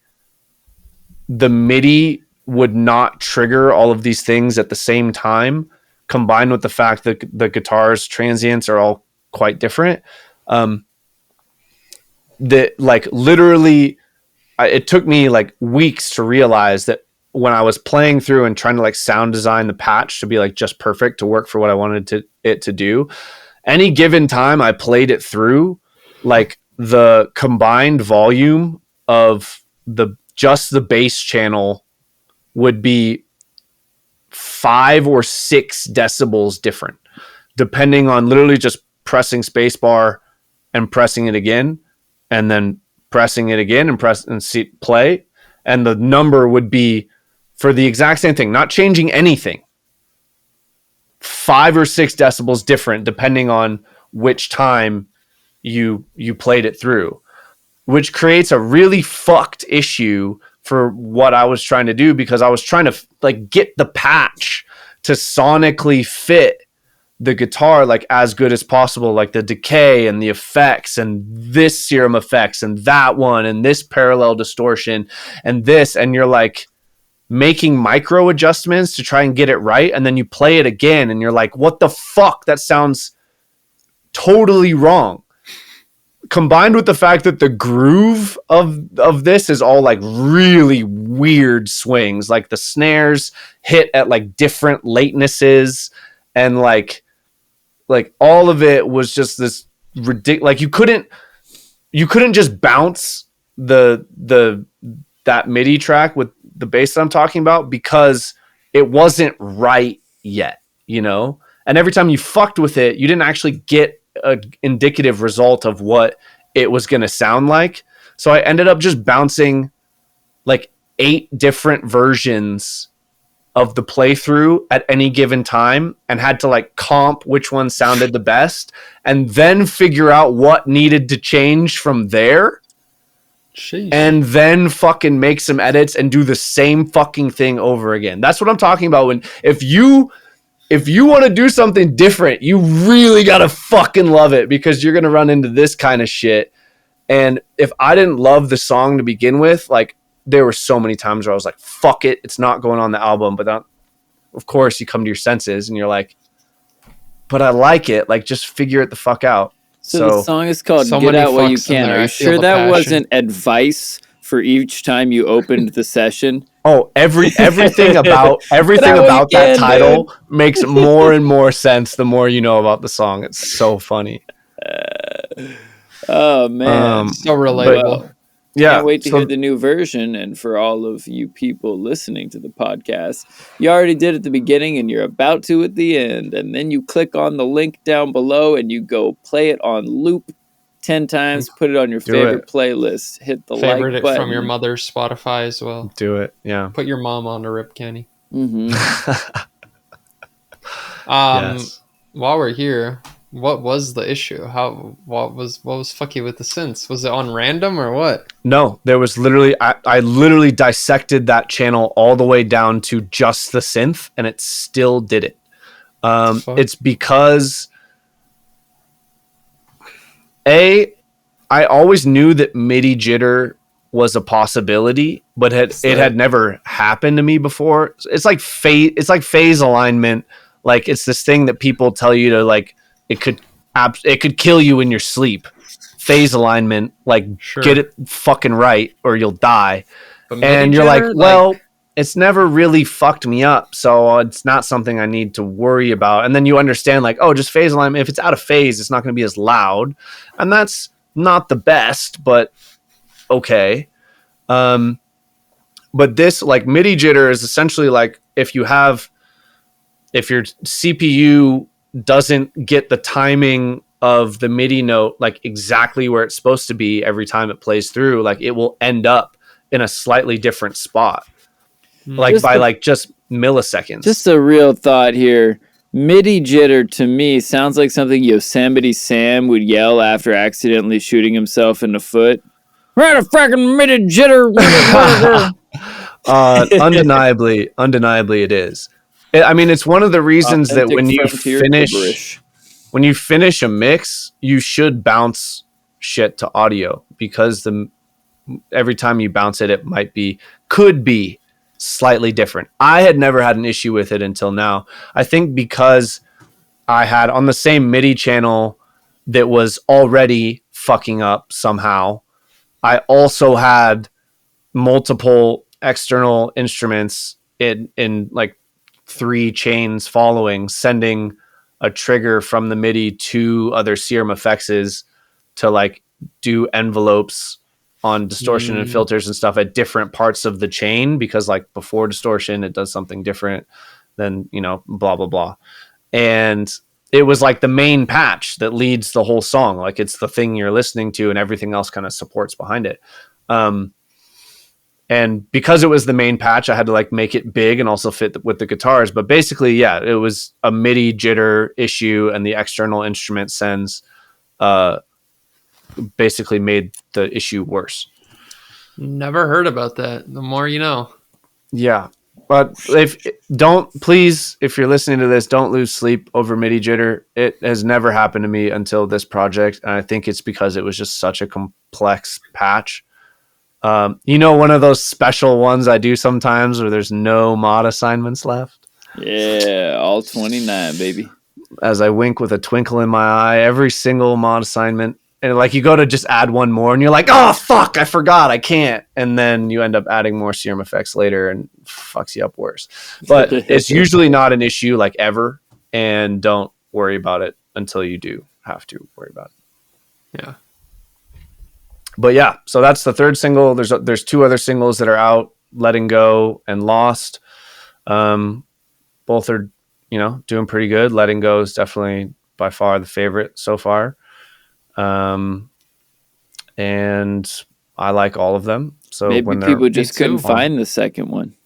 the MIDI would not trigger all of these things at the same time, combined with the fact that the guitar's transients are all quite different. That like literally it took me like weeks to realize that when I was playing through and trying to like sound design the patch to be like just perfect to work for what I wanted it to do, any given time I played it through, like the combined volume of just the bass channel would be 5 or 6 decibels different, depending on literally just pressing spacebar and pressing it again, and then pressing it again and press and see play. And the number would be for the exact same thing, not changing anything, 5 or 6 decibels different, depending on which time you played it through, which creates a really fucked issue for what I was trying to do, because I was trying to like get the patch to sonically fit the guitar like as good as possible, like the decay and the effects and this Serum effects and that one and this parallel distortion and this, and you're like making micro adjustments to try and get it right, and then you play it again and you're like, what the fuck, that sounds totally wrong. Combined with the fact that the groove of this is all like really weird swings, like the snares hit at like different latenesses, and like all of it was just this ridiculous. Like you couldn't just bounce that MIDI track with the bass that I'm talking about, because it wasn't right yet, you know? And every time you fucked with it, you didn't actually get an indicative result of what it was going to sound like. So I ended up just bouncing like 8 different versions of the playthrough at any given time and had to like comp which one sounded the best and then figure out what needed to change from there. Sheesh. And then fucking make some edits and do the same fucking thing over again. That's what I'm talking about. When if you want to do something different, you really gotta fucking love it, because you're gonna run into this kind of shit. And if I didn't love the song to begin with, like, there were so many times where I was like, fuck it, it's not going on the album. But of course, you come to your senses and you're like, but I like it. Like, just figure it the fuck out. So the song is called so Get many Out What You fucks in Can. there. Are I you feel sure the that passion. wasn't advice for each time you opened the session? Oh, everything about that title makes more and more sense the more you know about the song. It's so funny. Oh, man. So relatable. Yeah. Can't wait to hear the new version. And for all of you people listening to the podcast, you already did at the beginning and you're about to at the end. And then you click on the link down below and you go play it on loop 10 times, put it on your favorite playlist, hit the Favorite like it button. from your mother's Spotify as well. Do it. Yeah. Put your mom on to Rip Kenny. Mm-hmm. Yes. While we're here, what was the issue? What was fucky with the synths? Was it on random or what? No, there was literally, I literally dissected that channel all the way down to just the synth, and it still did it. It's because I always knew that MIDI jitter was a possibility, but it had never happened to me before. It's like phase alignment. Like, it's this thing that people tell you to, like, it could kill you in your sleep. Phase alignment, like, get it fucking right or you'll die. And you're like, well, it's never really fucked me up, so it's not something I need to worry about. And then you understand, like, oh, just phase alignment. If it's out of phase, it's not going to be as loud, and that's not the best, but okay. But this, like, MIDI jitter is essentially like if your CPU doesn't get the timing of the MIDI note like exactly where it's supposed to be every time it plays through, like, it will end up in a slightly different spot, like just milliseconds. Just a real thought here. MIDI jitter to me sounds like something Yosemite Sam would yell after accidentally shooting himself in the foot. Right, a frickin' MIDI jitter. Undeniably it is. I mean, it's one of the reasons that when you finish a mix, you should bounce shit to audio, because every time you bounce it, could be slightly different. I had never had an issue with it until now. I think because I had on the same MIDI channel that was already fucking up somehow, I also had multiple external instruments in like 3 chains following, sending a trigger from the MIDI to other Serum effects to like do envelopes on distortion and filters and stuff at different parts of the chain, because like before distortion it does something different than, blah blah blah. And it was like the main patch that leads the whole song, like it's the thing you're listening to and everything else kind of supports behind it. And because it was the main patch, I had to like make it big and also fit with the guitars. But basically, yeah, it was a MIDI jitter issue, and the external instrument sends basically made the issue worse. Never heard about that. The more you know. Yeah, but if you're listening to this, don't lose sleep over MIDI jitter. It has never happened to me until this project, and I think it's because it was just such a complex patch. One of those special ones I do sometimes where there's no mod assignments left. Yeah, all 29, baby. As I wink with a twinkle in my eye, every single mod assignment, and like you go to just add one more and you're like, oh fuck, I forgot, I can't. And then you end up adding more Serum effects later and fucks you up worse. But it's usually not an issue like ever, and don't worry about it until you do have to worry about it. Yeah. But yeah, so that's the third single. There's 2 other singles that are out, Letting Go and Lost. Both are, doing pretty good. Letting Go is definitely by far the favorite so far. And I like all of them. So Maybe when people just Me too. couldn't find the second one.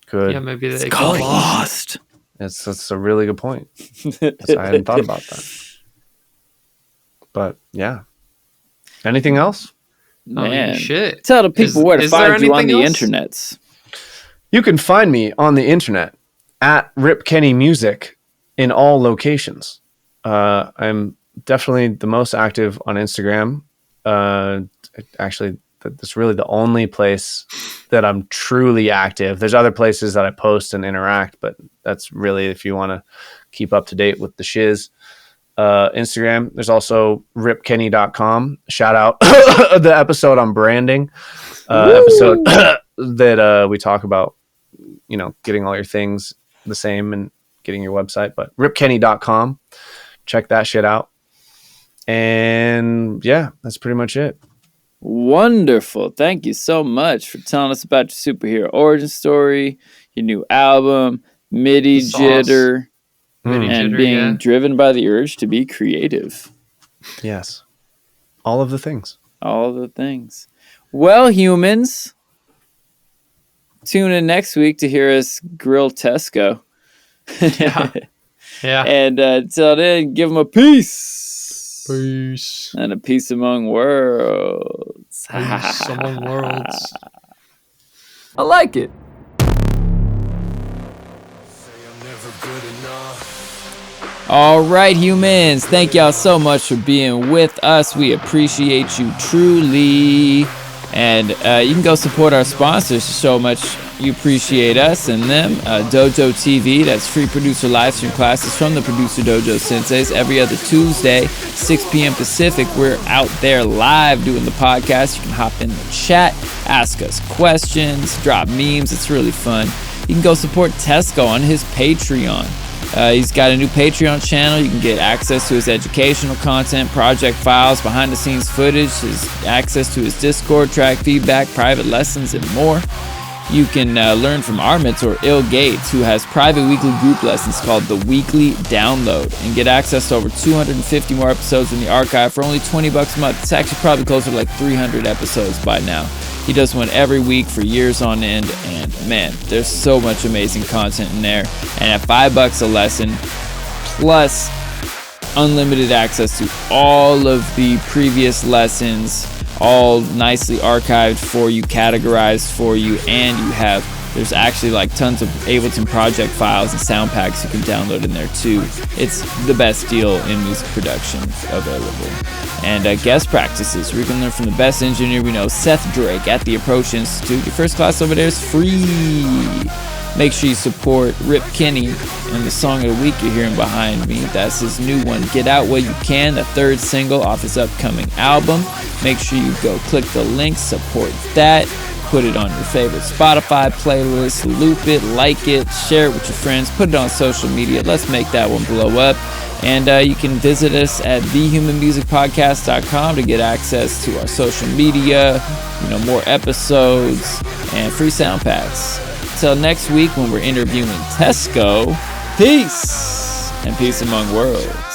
could, Yeah, maybe they Got could. lost. that's a really good point. I hadn't thought about that. But yeah. Anything else? I mean, Man, shit. tell the people where to is there find you on the anything else? internets. You can find me on the internet at Rip Kenny Music in all locations. I'm definitely the most active on Instagram. Actually, that's really the only place that I'm truly active. There's other places that I post and interact, but that's really if you want to keep up to date with the shiz. Instagram. There's also ripkenny.com. Shout out the episode on branding. Episode that we talk about, getting all your things the same and getting your website, but ripkenny.com. Check that shit out. And yeah, that's pretty much it. Wonderful. Thank you so much for telling us about your superhero origin story, your new album, MIDI The sauce. Jitter, MIDI and jitter, being yeah. driven by the urge to be creative. Yes. All of the things. All the things. Well, humans, tune in next week to hear us grill Tesco. Yeah. Yeah. And until then, give them a peace. Peace. And a peace among worlds. Peace among worlds. I like it. All right, humans. Thank y'all so much for being with us. We appreciate you truly. And you can go support our sponsors to show how much you appreciate us and them. Dojo TV, that's free producer live stream classes from the Producer Dojo Senseis every other Tuesday, 6 p.m. Pacific. We're out there live doing the podcast. You can hop in the chat, ask us questions, drop memes. It's really fun. You can go support Tesco on his Patreon. He's got a new Patreon channel. You can get access to his educational content, project files, behind the scenes footage, his access to his Discord, track feedback, private lessons, and more. You can learn from our mentor, Il Gates, who has private weekly group lessons called The Weekly Download, and get access to over 250 more episodes in the archive for only $20 a month. It's actually probably closer to like 300 episodes by now. He does one every week for years on end, and man, there's so much amazing content in there. And at $5 a lesson, plus unlimited access to all of the previous lessons, all nicely archived for you, categorized for you, and there's actually like tons of Ableton project files and sound packs you can download in there too. It's the best deal in music production available. And guest practices, where you can learn from the best engineer we know, Seth Drake, at the Approach Institute. Your first class over there is free. Make sure you support Rip Kenny and the song of the week you're hearing behind me. That's his new one, Get Out While You Can, the third single off his upcoming album. Make sure you go click the link, support that, put it on your favorite Spotify playlist, loop it, like it, share it with your friends, put it on social media. Let's make that one blow up. And you can visit us at thehumanmusicpodcast.com to get access to our social media, more episodes, and free sound packs. Until next week when we're interviewing Tesco, peace and peace among worlds.